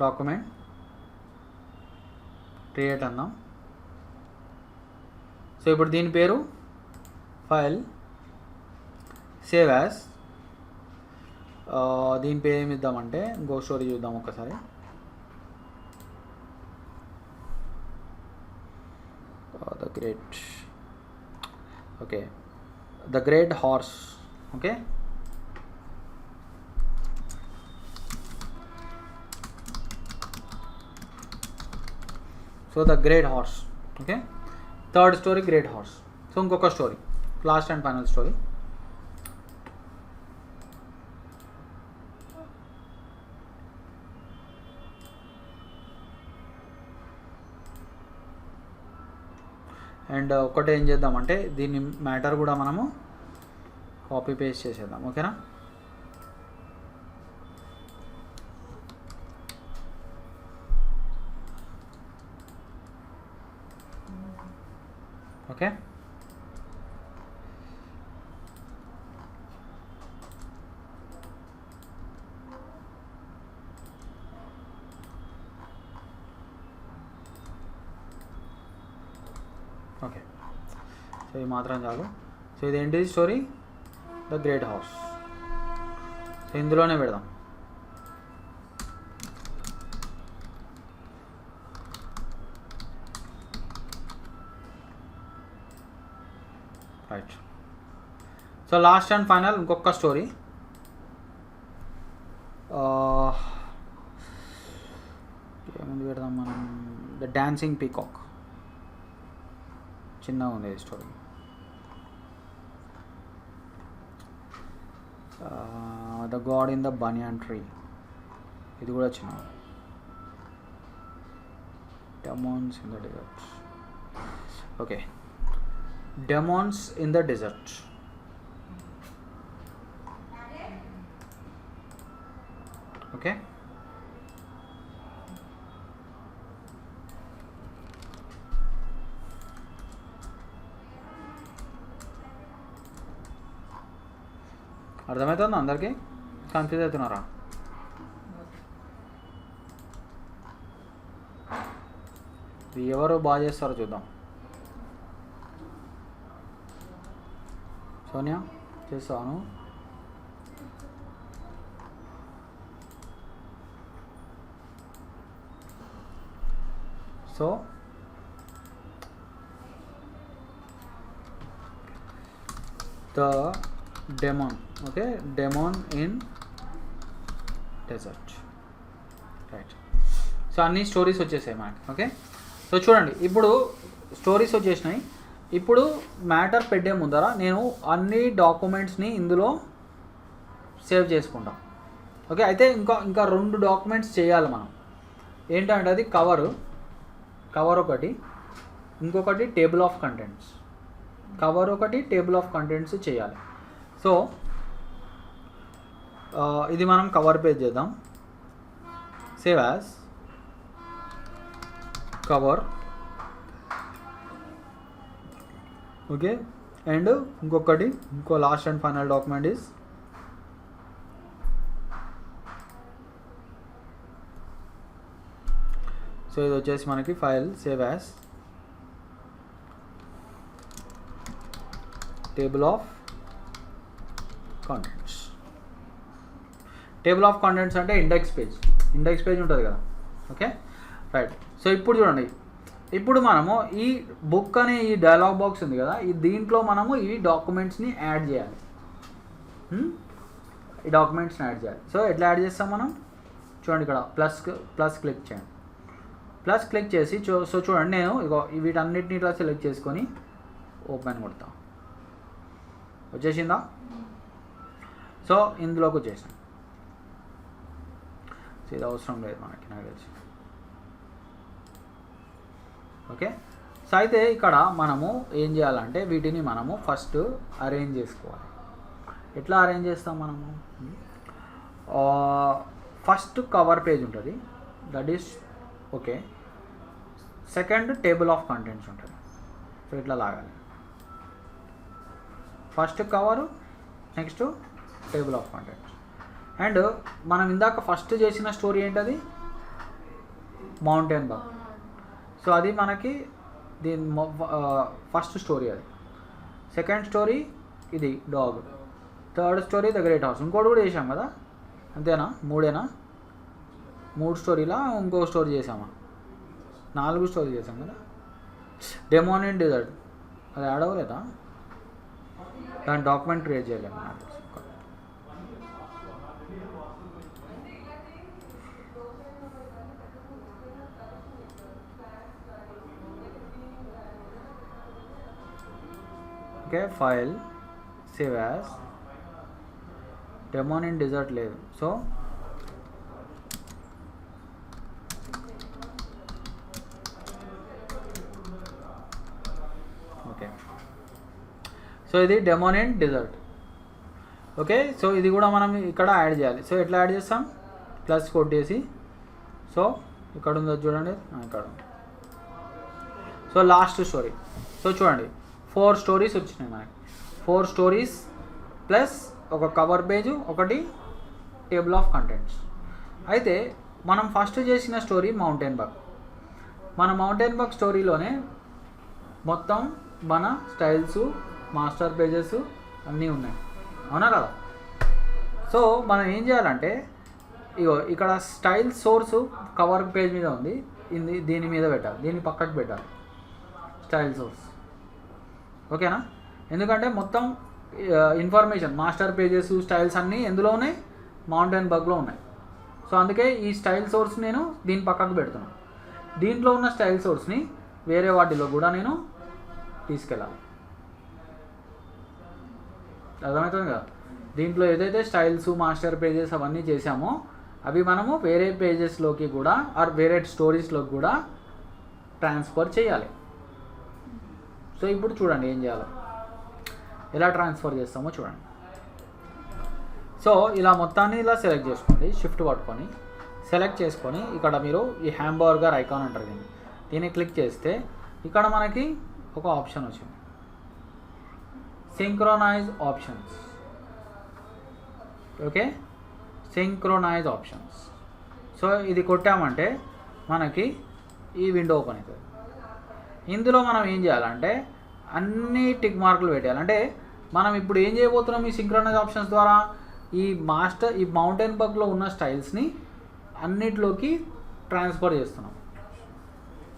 డాక్యుమెంట్, క్రియేట్ అందాం. సో ఇప్పుడు దీని పేరు ఫైల్, సేవ్ యాజ్. దీని పేరు ఏమి ఇద్దామంటే, ఇంకో స్టోరీ చూద్దాం ఒకసారి. The great, okay, the great horse. Okay, so the great horse. Okay, third story great horse. So ఇంకొక story, last and final story. And ఒకటి ఏం చేద్దామంటే, దీన్ని మ్యాటర్ కూడా మనము కాపీ పేస్ట్ చేసేద్దాం. ఓకేనా, ఓకే. ఓకే, సో ఇది మాత్రం చాలు. సో ఇదేంటిది story, the great house. So ఇందులోనే పెడదాం. Right, so last and final ఇంకొక స్టోరీ. ఏముంది పెడదాం మనం, ద డాన్సింగ్ పీకాక్. చిన్నగా ఉంది story. The god in the banyan tree, ఇది కూడా చిన్న. Demons in the desert. Okay, demons in the desert. Okay, అర్థమవుతుందా అందరికీ? కన్ఫ్యూజ్ అవుతున్నారా? ఎవరు బాగా చేస్తారో చూద్దాం. సోనియా చేస్తాను. So the demon. Okay, demon in desert. Right. So అన్ని స్టోరీస్ వచ్చేసాయి మనకి. ఓకే, సో చూడండి ఇప్పుడు స్టోరీస్ వచ్చేసినాయి. ఇప్పుడు మ్యాటర్ పెట్టే ముందర నేను అన్ని డాక్యుమెంట్స్ని ఇందులో సేవ్ చేసుకుంటాం. ఓకే, అయితే ఇంకా 2 డాక్యుమెంట్స్ చేయాలి మనం. ఏంటంటే అది కవర్ ఒకటి, ఇంకొకటి టేబుల్ ఆఫ్ కంటెంట్స్. కవర్ ఒకటి, టేబుల్ ఆఫ్ కంటెంట్స్ చేయాలి. సో ఇది మనం కవర్ పేజ్ చేద్దాం. Save as cover. Okay, and ఇంకో last and final document is so ఇది వచ్చేసి మనకి file save as table of contents. Table of contents అంటే ఇండెక్స్ పేజ్ ఉంటుంది కదా. Okay, right. సో ఇప్పుడు చూడండి, ఇప్పుడు మనము ఈ బుక్ అనే ఈ డైలాగ్ బాక్స్ ఉంది కదా, దీంట్లో మనము ఈ డాక్యుమెంట్స్ని యాడ్ చేయాలి. ఈ డాక్యుమెంట్స్ని యాడ్ చేయాలి. సో ఎట్లా యాడ్ చేస్తాం మనం? చూడండి, ఇక్కడ ప్లస్ క్లిక్ చేయండి. ప్లస్ క్లిక్ చేసి సో చూడండి, నేను ఇగో వీటన్నిటిని ఇట్లా సెలెక్ట్ చేసుకొని ఓపెన్ కొడతా. వచ్చేసిందా? సో ఇందులోకి వచ్చేసాను. సో ఇది అవసరం లేదు మనకి, నాకు తెలిసి. ఓకే, సో అయితే ఇక్కడ మనము ఏం చేయాలంటే వీటిని మనము ఫస్ట్ అరేంజ్ చేసుకోవాలి. ఎట్లా అరేంజ్ చేస్తాం మనము? ఫస్ట్ కవర్ పేజ్ ఉంటుంది, that is okay. Second table of contents ఉంటుంది. సో ఇట్లా లాగాలి. First cover, next table of contents. And మనం ఇందాక ఫస్ట్ చేసిన స్టోరీ ఏంటది? Mountain bug. సో అది మనకి ఫస్ట్ స్టోరీ. అది సెకండ్ స్టోరీ ఇది dog. Third story the great house. ఇంకోటి కూడా చేసాం కదా, అంతేనా? 3 స్టోరీలా ఇంకో స్టోరీ చేసామా? 4 స్టోరీ చేసాం కదా. డెమోన్ ఇన్ డెజర్ట్ అది యాడ్ అవ్వలేదా? దాని డాక్యుమెంట్ క్రియేట్ చేయలేము. Okay, file save as demon in desert లేదు. సో ఓకే, సో ఇది demon in desert. Okay, so ఇది కూడా మనం ఇక్కడ యాడ్ చేయాలి. సో ఎట్లా యాడ్ చేస్తాం? ప్లస్ కొట్టేసి, సో ఇక్కడ ఉందో చూడండి, ఇక్కడ. So last story. సో చూడండి, 4 స్టోరీస్ వచ్చినాయి మనకి. 4 స్టోరీస్ ప్లస్ ఒక కవర్ పేజు, ఒకటి టేబుల్ ఆఫ్ కంటెంట్స్. అయితే మనం ఫస్ట్ చేసిన స్టోరీ మౌంటైన్ బగ్. మన మౌంటైన్ బగ్ స్టోరీలోనే మొత్తం మన స్టైల్స్, మాస్టర్ పేజెస్ అన్నీ ఉన్నాయి, అవునా కదా? సో మనం ఏం చేయాలంటే, ఇగో ఇక్కడ స్టైల్ సోర్సు కవర్ పేజ్ మీద ఉంది, దీని మీద పెట్టాలి, దీన్ని పక్కకు పెట్టాలి స్టైల్ సోర్స్. ఓకేనా? ఎందుకంటే మొత్తం ఇన్ఫర్మేషన్, మాస్టర్ పేజెస్, స్టైల్స్ అన్నీ ఎందులో ఉన్నాయి? మౌంటైన్ బగ్లో ఉన్నాయి. సో అందుకే ఈ స్టైల్ సోర్స్ నేను దీని పక్కకు పెడుతున్నాను. దీంట్లో ఉన్న స్టైల్ సోర్స్ని వేరే వాటిలో కూడా నేను తీసుకెళ్ళాలి. అర్థమవుతుంది కదా? దీంట్లో ఏదైతే స్టైల్స్, మాస్టర్ పేజెస్ అవన్నీ చేసామో అవి మనము వేరే పేజెస్లోకి కూడా వేరే స్టోరీస్లోకి కూడా ట్రాన్స్ఫర్ చేయాలి. సో ఇప్పుడు చూడండి ఏం చేయాలో, ఎలా ట్రాన్స్ఫర్ చేస్తామో చూడండి. సో ఇలా మొత్తాన్ని ఇలా సెలెక్ట్ చేసుకోండి, షిఫ్ట్ పట్టుకొని సెలెక్ట్ చేసుకొని ఇక్కడ మీరు ఈ హ్యాంబర్గర్ ఐకాన్ అంటారు, దీన్ని క్లిక్ చేస్తే ఇక్కడ మనకి ఒక ఆప్షన్ వచ్చింది, synchronise options. Okay, synchronise options. So ఇది కొట్టామంటే మనకి ఈ విండో ఓపెన్ అవుతుంది. ఇందులో మనం ఏం చేయాలంటే అన్ని టిక్ మార్కులు పెట్టాలి. అంటే మనం ఇప్పుడు ఏం చేయబోతున్నాం ఈ సింక్రోనైజ్ ఆప్షన్స్ ద్వారా? ఈ మౌంటైన్ బగ్లో ఉన్న స్టైల్స్ని అన్నిటిలోకి ట్రాన్స్ఫర్ చేస్తున్నాం.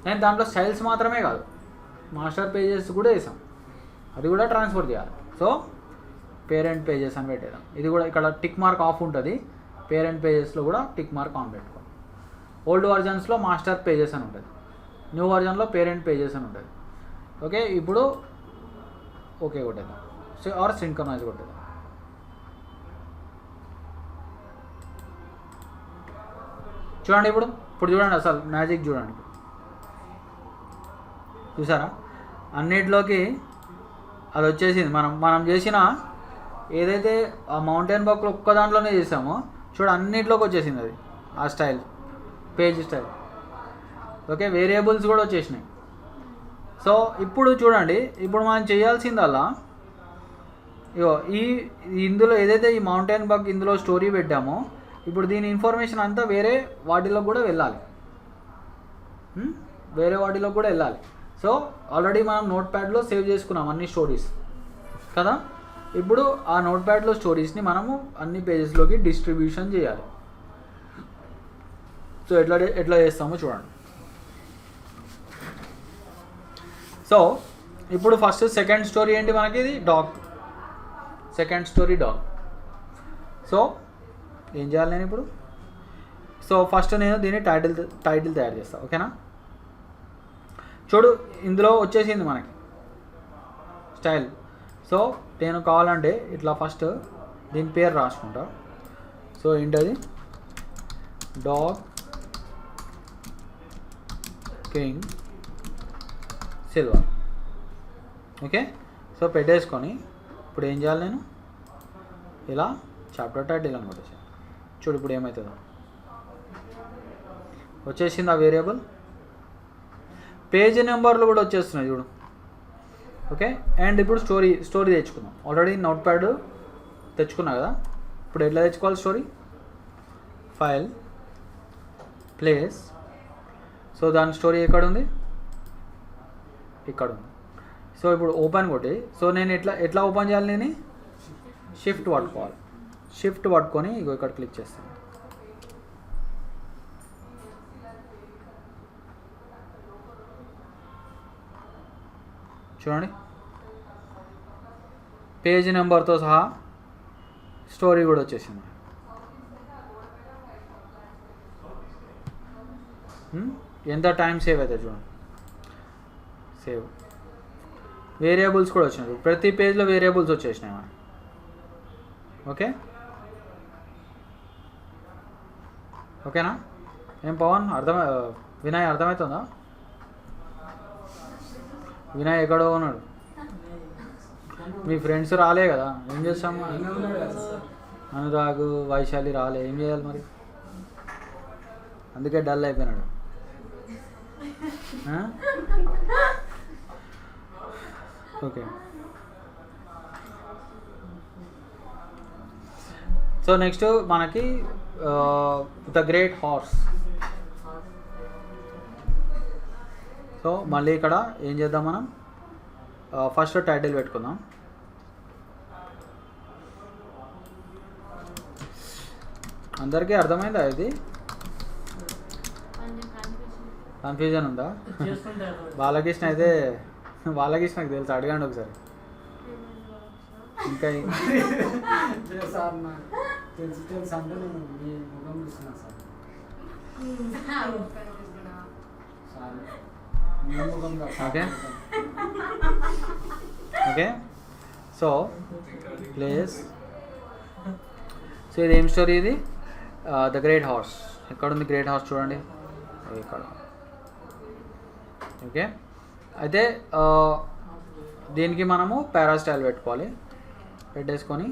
నేను దాంట్లో స్టైల్స్ మాత్రమే కాదు, మాస్టర్ పేజెస్ కూడా వేసాం, అది కూడా ట్రాన్స్ఫర్ చేయాలి. సో పేరెంట్ పేజెస్ అని పెట్టేద్దాం. ఇది కూడా ఇక్కడ టిక్ మార్క్ ఆఫ్ ఉంటుంది. పేరెంట్ పేజెస్లో కూడా టిక్ మార్క్ ఆన్ పెట్టుకోండి. ఓల్డ్ వర్జన్స్లో మాస్టర్ పేజెస్ అని ఉంటుంది, న్యూ వర్జన్లో పేరెంట్ పేజెస్ అని ఉంటుంది. ఓకే, ఇప్పుడు ఓకే కొట్టేద్దాం. ఆర్ సింక్రనైజ్ కొట్టేద్దాం. చూడండి ఇప్పుడు చూడండి అసలు మ్యాజిక్ చూడండి. చూసారా, అన్నిటిలోకి అది వచ్చేసింది. మనం చేసిన ఏదైతే ఆ మౌంటైన్ బక్లో ఒక్క దాంట్లోనే చేసామో చూడ అన్నిట్లోకి వచ్చేసింది అది, ఆ style, page style. Okay, variables కూడా వచ్చేసినాయి. సో ఇప్పుడు చూడండి, ఇప్పుడు మనం చేయాల్సిందల్లా ఇగో ఇందులో ఏదైతే ఈ మౌంటైన్ బగ్ ఇందులో స్టోరీ పెట్టామో ఇప్పుడు దీని ఇన్ఫర్మేషన్ అంతా వేరే వాటిలో కూడా వెళ్ళాలి, వేరే వాటిలో కూడా వెళ్ళాలి. సో ఆల్రెడీ మనం నోట్ ప్యాడ్లో సేవ్ చేసుకున్నాం అన్ని స్టోరీస్ కదా. ఇప్పుడు ఆ నోట్ ప్యాడ్లో స్టోరీస్ని మనము అన్ని పేజెస్లోకి డిస్ట్రిబ్యూషన్ చేయాలి. సో ఎట్లా చేస్తామో చూడండి. సో ఇప్పుడు ఫస్ట్ సెకండ్ స్టోరీ ఏంటి మనకి, ఇది dog. Second story dog. So ఏం చేయాలి నేను ఇప్పుడు? సో ఫస్ట్ నేను దీన్ని టైటిల్ తయారు చేస్తాను. ఓకేనా, చూడు ఇందులో వచ్చేసింది మనకి స్టైల్. సో నేను కావాలంటే ఇట్లా ఫస్ట్ దీని పేరు రాసుకుంటా. సో ఏంటది, dog king silver. Okay, so పెట్టేసుకొని ఇప్పుడు ఏం చేయాలి, నేను ఇలా చాప్టర్ టైటిల్ అని కొట్టేసాను. చూడు ఇప్పుడు ఏమవుతుందో, వచ్చేసింది ఆ వేరియబుల్. పేజ్ నెంబర్లు కూడా వచ్చేస్తున్నాయి చూడు. ఓకే, అండ్ ఇప్పుడు స్టోరీ తెచ్చుకుందాం. ఆల్రెడీ నోట్ ప్యాడ్ తెచ్చుకున్నా కదా. ఇప్పుడు ఎట్లా తెచ్చుకోవాలి స్టోరీ? File, place. సో దాని స్టోరీ ఎక్కడ ఉంది? ఇక్కడ ఉంది. సో ఇప్పుడు ఓపెన్ కొట్టి, సో నేను ఎట్లా ఓపెన్ చేయాలి? నేను షిఫ్ట్ పట్టుకోవాలి. షిఫ్ట్ పట్టుకొని ఇగో ఇక్కడ క్లిక్ చేస్తాను. చూడండి, పేజ్ నెంబర్తో సహా స్టోరీ కూడా వచ్చేసింది. ఎంత టైం సేవ్ అవుతుంది చూడండి. సేవ్ వేరియబుల్స్ కూడా వచ్చినాయి. ప్రతి పేజ్లో వేరియబుల్స్ వచ్చేసినాయి మనకి. ఓకే, ఓకేనా? ఏం పవన్ వినయ్ అర్థమవుతుందా? వినయ్ ఎక్కడో ఉన్నాడు. మీ ఫ్రెండ్స్ రాలే కదా, ఏం చేస్తాము? అనురాగ్, వైశాలి రాలే, ఏం చేయాలి మరి? అందుకే డల్ అయిపోయినాడు. ఓకే, సో నెక్స్ట్ మనకి ద గ్రేట్ హార్స్. సో మళ్ళీ ఇక్కడ ఏం చేద్దాం మనం, ఫస్ట్ టైటిల్ పెట్టుకుందాం. అందరికీ అర్థమైందా? ఇది కన్ఫ్యూజన్ ఉందా? బాలకృష్ణ అయితే బాలకృష్ణకి తెలుసు, అడగండి ఒకసారి. ఇంకా okay okay, so place. So ఇది ఏం స్టోరీ? ఇది ద గ్రేట్ హార్స్. ఎక్కడ ఉంది గ్రేట్ హార్స్? చూడండి ఇక్కడ. ఓకే, అయితే దీనికి మనము పారాస్టైల్ పెట్టుకోవాలి. పెట్టేసుకొని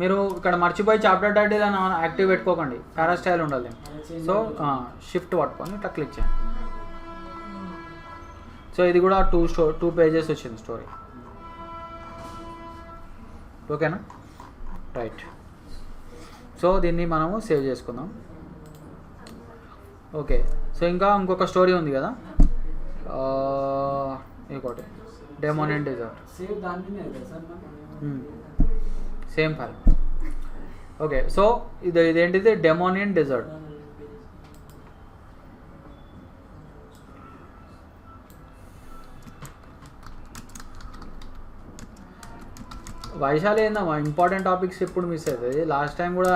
మీరు ఇక్కడ మర్చిపోయి చాప్టర్ టైటిల్ అని యాక్టివ్ పెట్టుకోకండి, పారాస్టైల్ ఉండాలి. సో షిఫ్ట్ పట్టుకొని ఇట్లా క్లిక్ చేయండి. సో ఇది కూడా 2 పేజెస్ వచ్చింది స్టోరీ. ఓకేనా, రైట్. సో దీన్ని మనము సేవ్ చేసుకుందాం. ఓకే, సో ఇంకొక స్టోరీ ఉంది కదా, ఇంకోటి demon in desert. Same file. Okay, so ఇదేంటిది, డెమోనియన్ డెజర్ట్. వైశాలి ఏందమ్మా ఇంపార్టెంట్ టాపిక్స్ ఎప్పుడు మిస్ అవుతుంది. లాస్ట్ టైం కూడా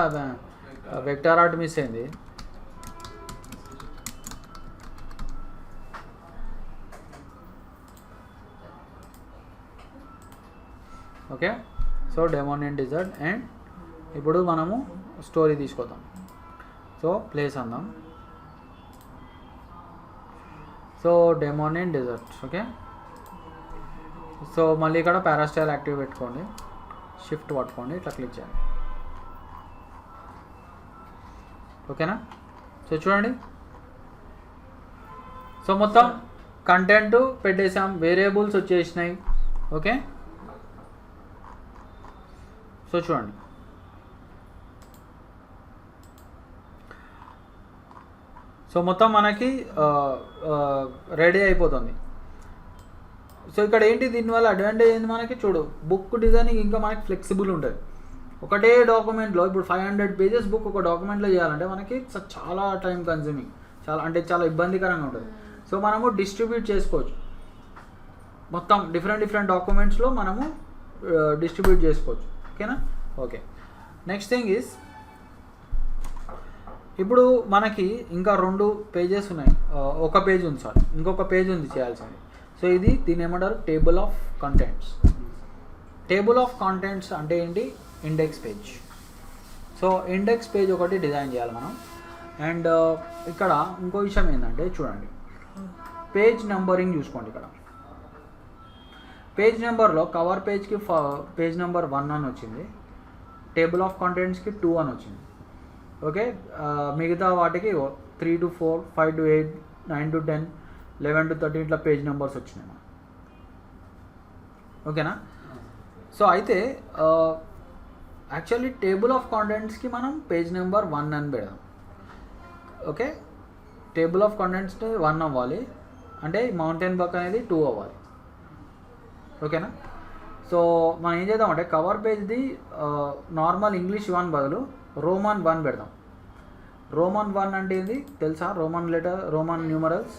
వెక్టర్ ఆర్ట్ మిస్ అయింది. Okay, so demon in desert. And ఇప్పుడు మనము స్టోరీ తీసుకొద్దాం. సో ప్లేస్ అందాం. So demon in desert. Okay, so మళ్ళీ ఇక్కడ పారాస్టైల్ యాక్టివ్ పెట్టుకోండి, షిఫ్ట్ పట్టుకోండి, ఇట్లా క్లిక్ చేయండి. ఓకేనా? సో చూడండి, సో మొత్తం కంటెంట్ పెట్టేసాం, వేరియబుల్స్ వచ్చేసినాయి. ఓకే, సో చూడండి, సో మొత్తం మనకి రెడీ అయిపోతుంది. సో ఇక్కడ ఏంటి దీనివల్ల అడ్వాంటేజ్ ఏంటి మనకి, చూడు బుక్ డిజైనింగ్ ఇంకా మనకి ఫ్లెక్సిబుల్ ఉంటుంది. ఒకటే డాక్యుమెంట్లో ఇప్పుడు 500 పేజెస్ బుక్ ఒక డాక్యుమెంట్లో చేయాలంటే మనకి చాలా టైం కన్జ్యూమింగ్, చాలా ఇబ్బందికరంగా ఉంటుంది. సో మనము డిస్ట్రిబ్యూట్ చేసుకోవచ్చు, మొత్తం డిఫరెంట్ డాక్యుమెంట్స్లో మనము డిస్ట్రిబ్యూట్ చేసుకోవచ్చు. ఓకేనా? ఓకే, నెక్స్ట్ థింగ్ ఈజ్ ఇప్పుడు మనకి ఇంకా 2 పేజెస్ ఉన్నాయి, ఒక పేజ్ ఉంది, సారీ ఇంకొక పేజ్ ఉంది చేయాల్సింది. సో ఇది దీని ఏమంటారు, table of contents. Table of contents అంటే ఏంటి, index page. So index page ఒకటి డిజైన్ చేయాలి మనం. అండ్ ఇక్కడ ఇంకో విషయం ఏంటంటే చూడండి, పేజ్ నెంబరింగ్ చూసుకోండి. ఇక్కడ పేజ్ నెంబర్లో కవర్ పేజ్కి పేజ్ నెంబర్ 1 అని వచ్చింది, టేబుల్ ఆఫ్ కంటెంట్స్కి 2 అని వచ్చింది. ఓకే, మిగతా వాటికి 3 to 4, 5 to 8, 9 to 10, 11 to 13 ఇట్లా పేజ్ నెంబర్స్ వచ్చినాయి మనం. ఓకేనా? సో అయితే యాక్చువల్లీ టేబుల్ ఆఫ్ కంటెంట్స్కి మనం పేజ్ నెంబర్ 1 అని పెడదాం. ఓకే, టేబుల్ ఆఫ్ కంటెంట్స్ 1 అవ్వాలి, అంటే మౌంటైన్ బక్ అనేది 2 అవ్వాలి. ఓకేనా? సో మనం ఏం చేద్దామంటే కవర్ పేజ్ది నార్మల్ ఇంగ్లీష్ 1 బదులు రోమన్ 1 పెడదాం. రోమన్ 1 అంటే ఏంది తెలుసా, Roman letter, Roman numerals.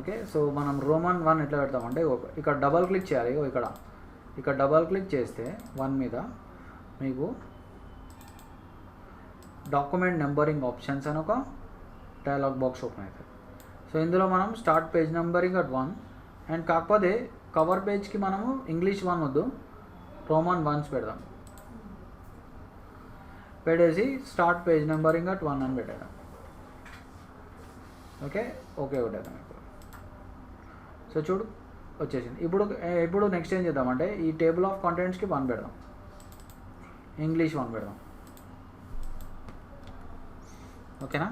Okay, so మనం రోమన్ 1 ఎట్లా పెడతామంటే ఇక్కడ డబల్ క్లిక్ చేయాలి. ఇక్కడ డబల్ క్లిక్ చేస్తే 1 మీద మీకు డాక్యుమెంట్ నెంబరింగ్ ఆప్షన్స్ అని ఒక డైలాగ్ బాక్స్ ఓపెన్ అవుతుంది. సో ఇందులో మనం start page numbering at 1, and కాకపోతే కవర్ పేజ్కి మనము ఇంగ్లీష్ 1 వద్దు, రోమన్ 1s పెడదాం. పెట్టేసి స్టార్ట్ పేజ్ నెంబరింగ్ అట్ 1 అని పెట్టేద్దాం. ఓకే పెట్టేద్దాం. సో చూడు వచ్చేసింది. ఇప్పుడు నెక్స్ట్ ఏం చేద్దామంటే ఈ టేబుల్ ఆఫ్ కంటెంట్స్కి 1 పెడదాం, ఇంగ్లీష్ 1 పెడదాం. ఓకేనా?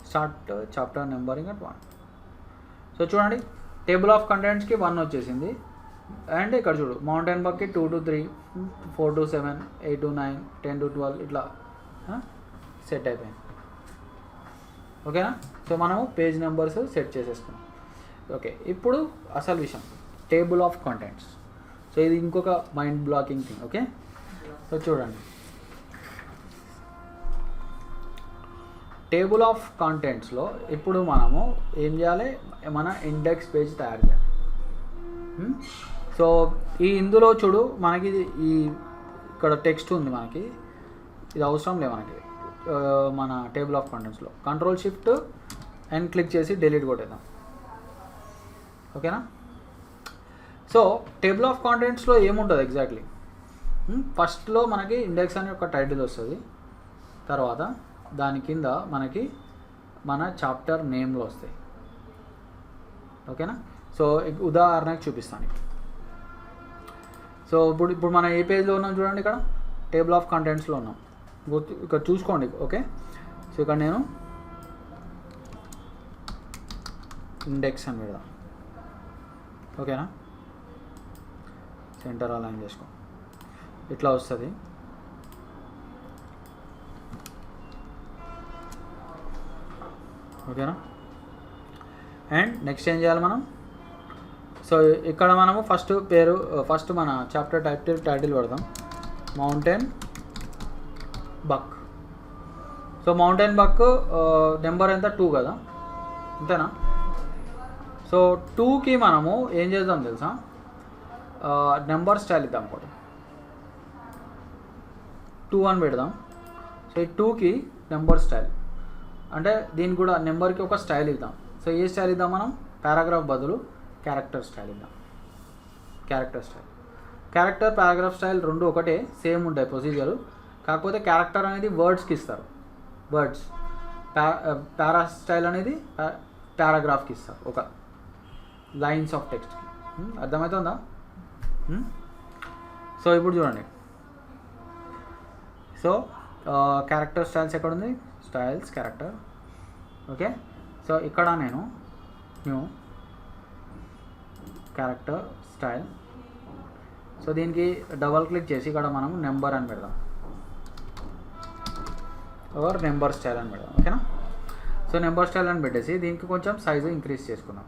Start chapter numbering at 1. So చూడండి, టేబుల్ ఆఫ్ కంటెంట్స్కి 1 వచ్చేసింది. అండ్ ఇక్కడ చూడు mountain Bakki 2 to 3, 4 to 7, 8 to 9, 10 to 12 ఇట్లా సెట్ అయిపోయింది. ఓకేనా? సో మనము పేజ్ నెంబర్స్ సెట్ చేసేసుకున్నాం. ఓకే, ఇప్పుడు అసలు విషయం టేబుల్ ఆఫ్ కంటెంట్స్. సో ఇది ఇంకొక mind blocking thing. Okay, so చూడండి, టేబుల్ ఆఫ్ కంటెంట్స్లో ఇప్పుడు మనము ఏం చేయాలి, మన ఇండెక్స్ పేజ్ తయారు చేయాలి. సో ఇందులో చూడు మనకి ఇక్కడ టెక్స్ట్ ఉంది, మనకి ఇది అవసరం లేదు మనకి మన టేబుల్ ఆఫ్ కంటెంట్స్లో. కంట్రోల్ షిఫ్ట్ అండ్ క్లిక్ చేసి డిలీట్ కొట్టేద్దాం. ఓకేనా? సో టేబుల్ ఆఫ్ కంటెంట్స్లో ఏముంటుంది ఎగ్జాక్ట్లీ, ఫస్ట్లో మనకి ఇండెక్స్ అనే ఒక టైటిల్ వస్తుంది, తర్వాత దాని కింద మనకి మన చాప్టర్ నేమ్లు వస్తాయి. ఓకేనా? సో ఉదాహరణకు చూపిస్తాను. సో ఇప్పుడు మనం ఏ పేజ్లో ఉన్నాం చూడండి, ఇక్కడ టేబుల్ ఆఫ్ కంటెంట్స్లో ఉన్నాం. ఇక్కడ చూసుకోండి. ఓకే, సో ఇక్కడ నేను ఇండెక్స్ అని పెడదాం. ఓకేనా? సెంటర్ అలైన్ చేసుకో, ఇట్లా వస్తుంది. ఓకేనా? అండ్ నెక్స్ట్ ఏం చేయాలి మనం, సో ఇక్కడ మనము ఫస్ట్ మన చాప్టర్ టైటిల్ పెడదాం, మౌంటైన్ బక్. సో మౌంటైన్ బక్ నెంబర్ ఎంత, 2 కదా, అంతేనా? సో 2కి మనము ఏం చేద్దాం తెలుసా, నెంబర్ స్టైల్ ఇద్దాం ఒకటి 2 అని పెడదాం. సో ఈ 2కి నెంబర్ స్టైల్ అంటే దీనికి కూడా నెంబర్కి ఒక స్టైల్ ఇద్దాం. సో ఏ స్టైల్ ఇద్దాం మనం? పారాగ్రాఫ్ బదులు క్యారెక్టర్ స్టైల్ ఇద్దాం. Character style, character paragraph style రెండు ఒకటే, సేమ్ ఉంటాయి ప్రొసీజరు. కాకపోతే క్యారెక్టర్ అనేది వర్డ్స్కి ఇస్తారు, వర్డ్స్. పారా స్టైల్ అనేది పారాగ్రాఫ్కి ఇస్తారు, ఒక లైన్స్ ఆఫ్ టెక్స్ట్కి. అర్థమవుతుందా? సో ఇప్పుడు చూడండి. సో క్యారెక్టర్ స్టైల్స్ ఎక్కడ ఉంది? Styles character. ఓకే, సో ఇక్కడ నేను న్యూ క్యారెక్టర్ స్టైల్. సో దీనికి డబల్ క్లిక్ చేసి ఇక్కడ మనం నెంబర్ అని పెడదాం, ఓర్ నెంబర్ స్టైల్ అని పెడదాం. ఓకేనా? సో నెంబర్ స్టైల్ అని పెట్టేసి దీనికి కొంచెం సైజు ఇంక్రీజ్ చేసుకుందాం.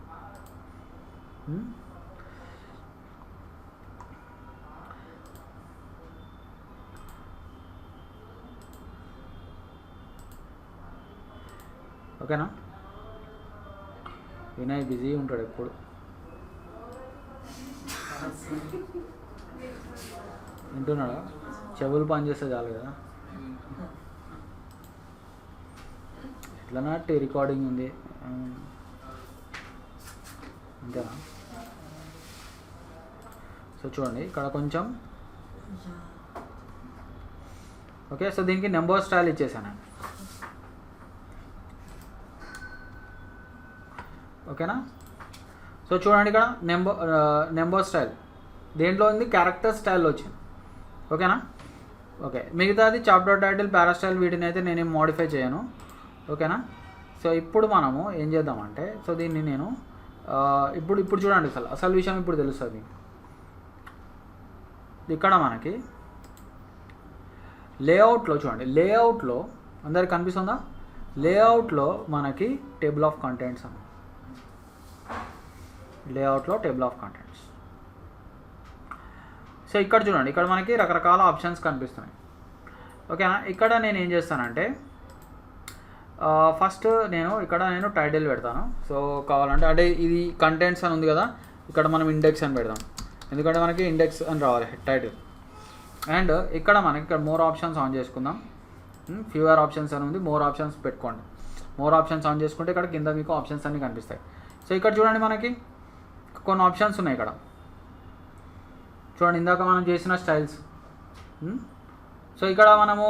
ఓకేనా? వినయ్ బిజీ ఉంటాడు ఎప్పుడు. వింటున్నాడా? చెవులు పని చేస్తే చాలు కదా. ఎట్లా నాటి రికార్డింగ్ ఉంది అంతేనా? సో చూడండి ఇక్కడ కొంచెం. ఓకే, సో దీనికి నెంబర్ స్టైల్ ఇచ్చేసాను. ఓకేనా? సో చూడండి ఇక్కడ నెంబర్ స్టైల్ దేంట్లో ఉంది? క్యారెక్టర్ స్టైల్లో వచ్చింది. ఓకేనా? ఓకే, మిగతాది చాప్టర్ టైటిల్, పారా స్టైల్, వీటిని అయితే నేనేం మోడిఫై చేయను. ఓకేనా? సో ఇప్పుడు మనము ఏం చేద్దామంటే, సో దీన్ని నేను ఇప్పుడు చూడండి, అసలు విషయం ఇప్పుడు తెలుస్తుంది. ఇక్కడ మనకి లేఅవుట్లో చూడండి, లేఅవుట్లో అందరికి కనిపిస్తుందా? లేఅవుట్లో మనకి టేబుల్ ఆఫ్ కంటెంట్స్ అని, లేఅవుట్లో టేబుల్ ఆఫ్ కంటెంట్స్. సో ఇక్కడ చూడండి, ఇక్కడ మనకి రకరకాల ఆప్షన్స్ కనిపిస్తున్నాయి. ఓకేనా? ఇక్కడ నేను ఏం చేస్తానంటే ఫస్ట్ నేను టైటిల్ పెడతాను. సో కావాలంటే అంటే ఇది కంటెంట్స్ అని ఉంది కదా, ఇక్కడ మనం ఇండెక్స్ అని పెడదాం, ఎందుకంటే మనకి ఇండెక్స్ అని రావాలి టైటిల్. అండ్ ఇక్కడ మోర్ ఆప్షన్స్ ఆన్ చేసుకుందాం. ఫ్యూవర్ ఆప్షన్స్ అని ఉంది, మోర్ ఆప్షన్స్ పెట్టుకోండి. మోర్ ఆప్షన్స్ ఆన్ చేసుకుంటే ఇక్కడ కింద మీకు ఆప్షన్స్ అన్నీ కనిపిస్తాయి. సో ఇక్కడ చూడండి, మనకి కొన్ని ఆప్షన్స్ ఉన్నాయి ఇక్కడ. చూడండి, ఇందాక మనం చేసిన స్టైల్స్. సో ఇక్కడ మనము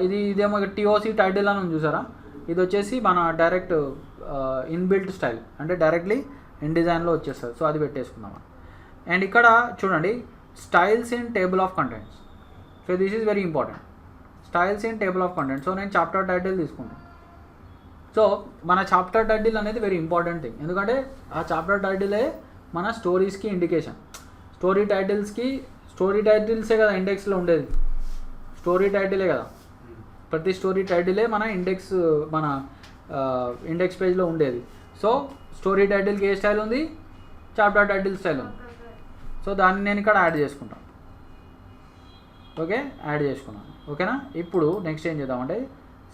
ఇదేమో టీఓసి టైటిల్ అని ఉంది చూసారా, ఇది వచ్చేసి మన డైరెక్ట్ ఇన్బిల్ట్ స్టైల్, అంటే డైరెక్ట్లీ ఇన్ డిజైన్లో వచ్చేస్తుంది. సో అది పెట్టేసుకుందాం. అండ్ ఇక్కడ చూడండి, styles in table of contents. So this is very important, styles in table of contents. So నేను చాప్టర్ టైటిల్ తీసుకుంటాను. సో మన చాప్టర్ టైటిల్ అనేది వెరీ ఇంపార్టెంట్ థింగ్, ఎందుకంటే ఆ చాప్టర్ టైటిలే మన స్టోరీస్కి ఇండికేషన్. స్టోరీ టైటిల్సే కదా ఇండెక్స్లో ఉండేది, స్టోరీ టైటిలే కదా. ప్రతి స్టోరీ టైటిలే మన ఇండెక్స్ పేజ్లో ఉండేది. సో స్టోరీ టైటిల్కి ఏ స్టైల్ ఉంది? చాప్టర్ టైటిల్ స్టైల్ ఉంది. సో దాన్ని నేను ఇక్కడ యాడ్ చేసుకుంటాను. ఓకే, యాడ్ చేసుకున్నాను. ఓకేనా? ఇప్పుడు నెక్స్ట్ ఏం చేద్దామంటే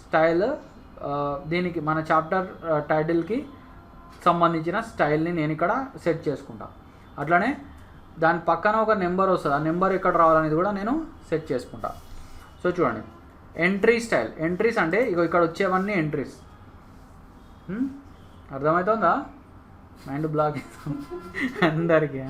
స్టైల్, దీనికి మన చాప్టర్ టైటిల్కి సంబంధించిన స్టైల్ని నేను ఇక్కడ సెట్ చేసుకుంటాను. అట్లనే దాని పక్కన ఒక నెంబర్ వస్తుంది, ఆ నెంబర్ ఎక్కడ రావాలనేది కూడా నేను సెట్ చేసుకుంటాను. సో చూడండి, ఎంట్రీ స్టైల్. ఎంట్రీస్ అంటే ఇక్కడ వచ్చేవన్నీ ఎంట్రీస్. అర్థమవుతుందా? మైండ్ బ్లాక్ అందరికీ.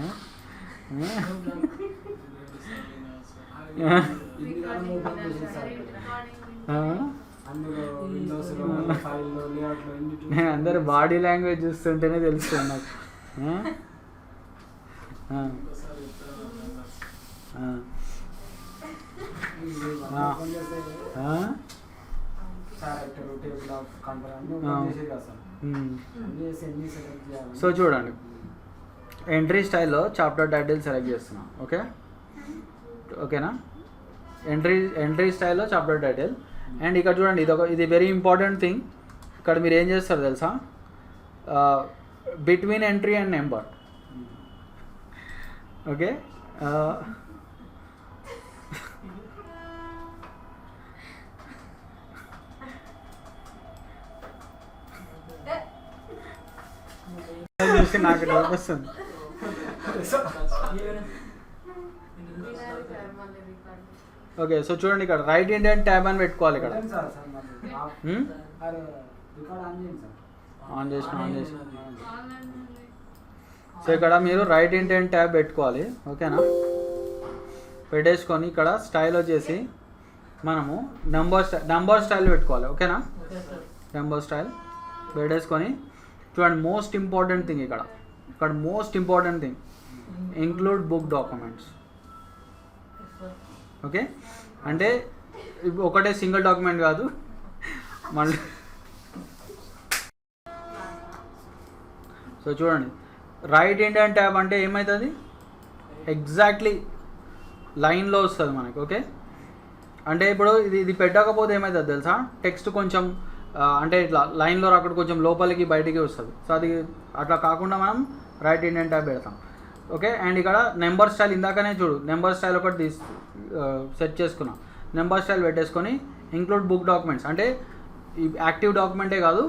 నేను అందరు బాడీ లాంగ్వేజ్ చూస్తుంటేనే తెలుస్తుంది నాకు. సో చూడండి, ఎంట్రీ స్టైల్లో చాప్టర్ టైటిల్ సెలెక్ట్ చేస్తున్నాం. ఓకేనా? ఎంట్రీ స్టైల్లో చాప్టర్ టైటిల్. అండ్ ఇక్కడ చూడండి, ఇది వెరీ ఇంపార్టెంట్ థింగ్. ఇక్కడ మీరు ఏం చేస్తారు తెలుసా? Between entry and number. Okay, చూసి నాకు డౌట్ వస్తుంది. ఓకే సో చూడండి ఇక్కడ రైట్ ఇండియన్ ట్యాబ్ అని పెట్టుకోవాలి ఇక్కడ. ఆన్ చేసిన సో ఇక్కడ మీరు రైట్ ఇండియన్ ట్యాబ్ పెట్టుకోవాలి. ఓకేనా, పెట్టేసుకొని ఇక్కడ స్టైల్ వచ్చేసి మనము నంబర్ స్టైల్ పెట్టుకోవాలి. ఓకేనా, నంబర్ స్టైల్ పెట్టేసుకొని చూడండి మోస్ట్ ఇంపార్టెంట్ థింగ్ ఇక్కడ most important thing include book documents. Okay, అంటే ఒకటే సింగిల్ డాక్యుమెంట్ కాదు మళ్ళీ. సో చూడండి రైట్ ఇండియన్ ట్యాబ్ అంటే ఏమవుతుంది, ఎగ్జాక్ట్లీ లైన్లో వస్తుంది మనకి. ఓకే, అంటే ఇప్పుడు ఇది పెట్టకపోతే ఏమవుతుంది తెలుసా, టెక్స్ట్ కొంచెం అంటే ఇట్లా లైన్లో అక్కడ కొంచెం లోపలికి బయటికి వస్తుంది. సో అది అట్లా కాకుండా మనం రైట్ ఇండియన్ ట్యాబ్ పెడతాం. ఓకే, అండ్ ఇక్కడ నెంబర్ స్టైల్ ఇందాకనే చూడు నెంబర్ స్టైల్ ఒకటి సెట్ చేసుకున్నాం. నెంబర్ స్టైల్ పెట్టేసుకొని ఇంక్లూడ్ బుక్ డాక్యుమెంట్స్ అంటే ఈ యాక్టివ్ డాక్యుమెంటే కాదు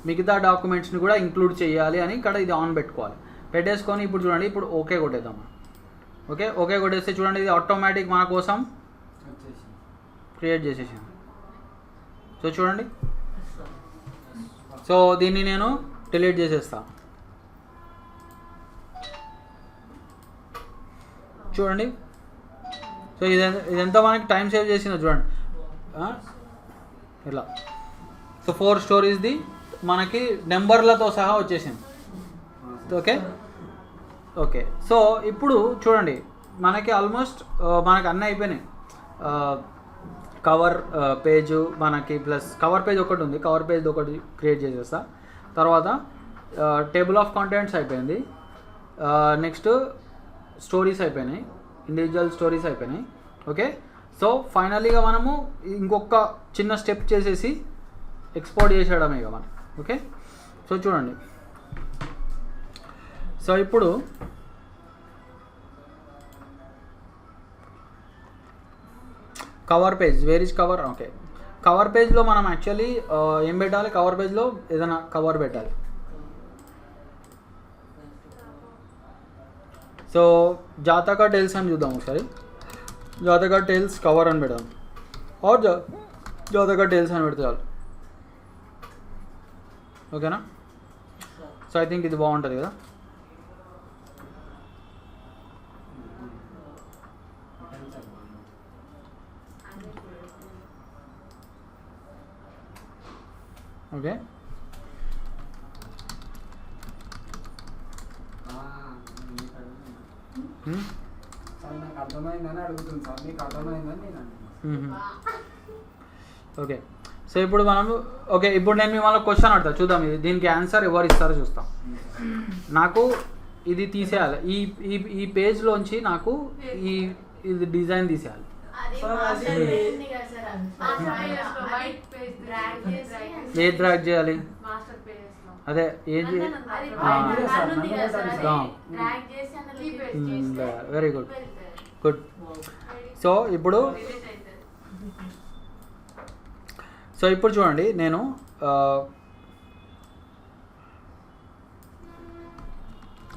మిగతా డాక్యుమెంట్స్ని కూడా ఇంక్లూడ్ చేయాలి అని ఇక్కడ ఇది ఆన్ పెట్టుకోవాలి. పెట్టేసుకొని ఇప్పుడు చూడండి ఇప్పుడు ఓకే కొట్టేద్దాం. ఓకే కొట్టేస్తే చూడండి ఇది ఆటోమేటిక్ మన కోసం క్రియేట్ చేసేసాను. సో చూడండి, సో దీన్ని నేను డిలీట్ చేసేస్తా. చూడండి, సో ఇదంతా మనకి టైం సేవ్ చేసిందో చూడండి ఇలా. సో 4 స్టోరీస్ది మనకి నెంబర్లతో సహా వచ్చేసింది. ఓకే సో ఇప్పుడు చూడండి మనకి ఆల్మోస్ట్ మనకి అన్నీ అయిపోయినాయి. కవర్ పేజ్ మనకి ప్లస్ కవర్ పేజ్ ఒకటి ఉంది, కవర్ పేజ్ ఒకటి క్రియేట్ చేసేస్తా. తర్వాత టేబుల్ ఆఫ్ కంటెంట్స్ అయిపోయింది. నెక్స్ట్ స్టోరీస్ అయిపోయినాయి, ఇండివిజువల్ స్టోరీస్ అయిపోయినాయి. ఓకే, సో ఫైనలీగా మనము ఇంకొక చిన్న స్టెప్ చేసేసి ఎక్స్పోర్ట్ చేసేయడమే ఇక మనం. ఓకే, సో చూడండి, సో ఇప్పుడు cover page where is cover. Okay, cover పేజ్లో మనం యాక్చువల్లీ ఏం పెట్టాలి, కవర్ పేజ్లో ఏదైనా కవర్ పెట్టాలి. సో జాతక టేల్స్ అని చూద్దాం ఒకసారి. జాతక టేల్స్ కవర్ అని పెడదాం, ఆర్ జాతక టేల్స్ అని పెడితే చాలు. ఓకేనా, సో ఐ థింక్ ఇది బాగుంటుంది కదా. ఓకే, ఓకే సో ఇప్పుడు మనం ఇప్పుడు నేను మిమ్మల్ని క్వశ్చన్ అడుగుతా, చూద్దాం ఇది దీనికి ఆన్సర్ ఎవరు ఇస్తారో చూస్తాం. నాకు ఇది తీసేయాలి, ఈ పేజ్లోంచి నాకు ఇది డిజైన్ తీసేయాలి. ఏ డ్రాగ్ చేయాలి, అదే ఏది, వెరీ గుడ్. సో ఇప్పుడు చూడండి నేను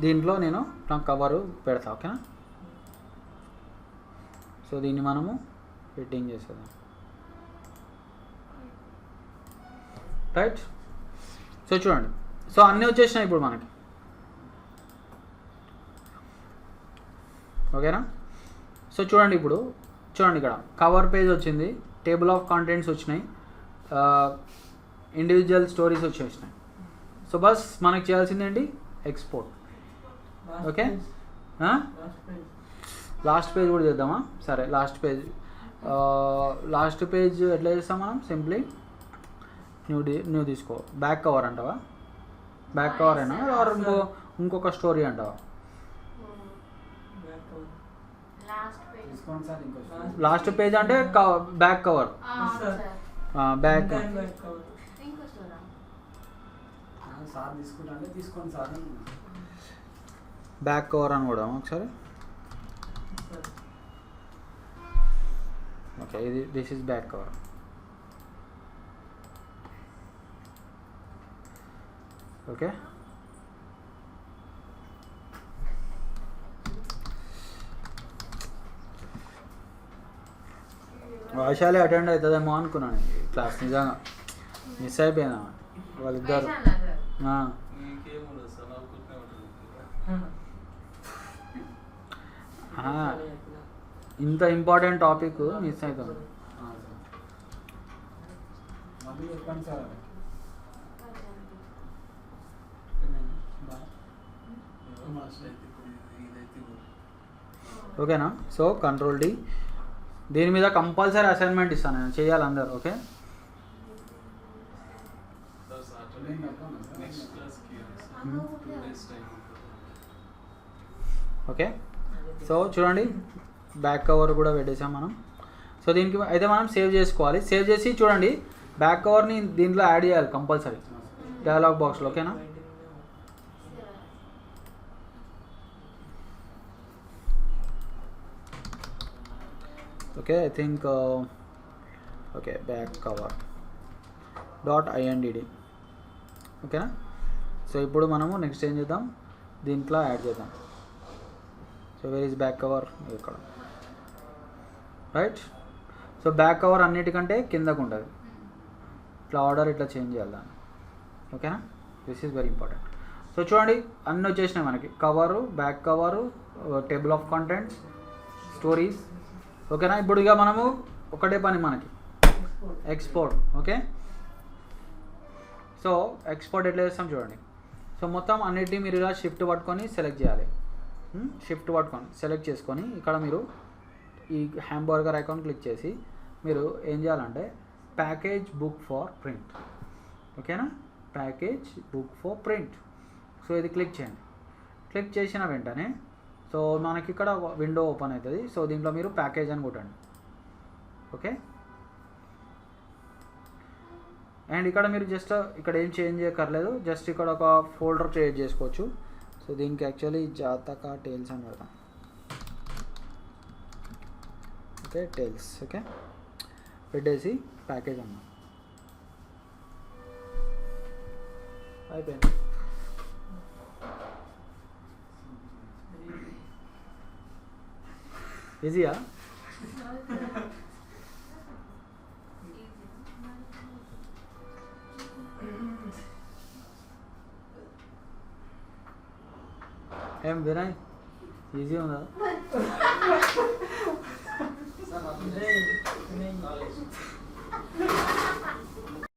దీంట్లో నేను నా కవరు పెడతా. ఓకేనా, సో దీన్ని మనము ఫిట్టింగ్ చేసేద్దాం. రైట్, సో చూడండి, సో అన్నీ వచ్చేసినాయి ఇప్పుడు మనకి. ఓకేనా, సో చూడండి ఇప్పుడు చూడండి ఇక్కడ కవర్ పేజ్ వచ్చింది, టేబుల్ ఆఫ్ కంటెంట్స్ వచ్చినాయి, ఇండివిజువల్ స్టోరీస్ వచ్చేసినాయి. సో బస్ మనకి చేయాల్సిందేంటి, ఎక్స్పోర్ట్. ఓకే, లాస్ట్ పేజ్ కూడా చేద్దామా, సరే లాస్ట్ పేజ్ ఎట్లా చేస్తాం మనం, సింప్లీ న్యూ తీసుకో. బ్యాక్ కవర్ అంటావా, బ్యాక్ కవర్ అయినా ఆర్ ఇంకొక స్టోరీ అంటావా. లాస్ట్ పేజ్ అంటే back cover, back back cover అని కూడా ఒకసారి. Okay, this is back cover. Okay, Vaishali attend అవుతుందేమో అనుకున్నాను ఈ క్లాస్, నిజంగా మిస్ అయిపోయినా వాళ్ళిద్దరు. ఇంత ఇంపార్టెంట్ టాపిక్ మిస్ అవుతుంది. ఓకేనా? సో కంట్రోల్ డి, దీని మీద కంపల్సరీ అసైన్మెంట్ ఇస్తాను నేను, చేయాలి అందరు. Okay, okay. సో చూడండి, బ్యాక్ కవర్ కూడా పెట్టేసాం మనం. సో దీనికి అయితే మనం సేవ్ చేసుకోవాలి. సేవ్ చేసి చూడండి, బ్యాక్ కవర్ని దీంట్లో యాడ్ చేయాలి కంపల్సరీ డైలాగ్ బాక్స్లో. ఓకేనా? Okay, I think okay, back cover .ind. ఓకేనా? సో ఇప్పుడు మనము నెక్స్ట్ ఏం చేద్దాం, దీంట్లో యాడ్ చేద్దాం. So where is back cover, ఇక్కడ రైట్. సో బ్యాక్ కవర్ అన్నిటికంటే కిందకు ఉంటుంది, ఇట్లా ఆర్డర్ ఇట్లా చేంజ్ చేయాలి దాన్ని. ఓకేనా? This is very important. So చూడండి, అన్నీ వచ్చేసినాయి మనకి, cover, back cover, table of contents, stories. ఓకేనా? ఇప్పుడు ఇక మనము ఒకటే పని మనకి, ఎక్స్పోర్ట్. ఓకే, సో ఎక్స్పోర్ట్ ఎట్లా చేస్తాం చూడండి. సో మొత్తం అన్నిటినీ మీరు ఇలా షిఫ్ట్ పట్టుకొని సెలెక్ట్ చేయాలి. షిఫ్ట్ పట్టుకొని సెలెక్ట్ చేసుకొని ఇక్కడ మీరు ఈ హ్యాంబర్గర్ ఐకాన్ క్లిక్ చేసి మీరు ఏం చేయాలంటే ప్యాకేజ్ బుక్ ఫర్ ప్రింట్. ఓకేనా? Package book for print. So ఇది క్లిక్ చేయండి. క్లిక్ చేసిన వెంటనే సో మనకి ఇక్కడ విండో ఓపెన్ అవుతుంది. సో దీంట్లో మీరు ప్యాకేజ్ అని కొట్టండి. ఓకే, అండ్ ఇక్కడ మీరు జస్ట్ ఇక్కడ ఏం చేంజ్ చేయక్కర్లేదు, జస్ట్ ఇక్కడ ఒక ఫోల్డర్ క్రియేట్ చేసుకోవచ్చు. సో దీనికి యాక్చువల్లీ జాతక టేల్స్ అని పెడతాం. Okay, tales. ఓకే, పెట్టేసి ప్యాకేజ్ అన్నా అయిపోయింది. ఈజీయా? ఏం వినయ్, ఈజీ ఉందా?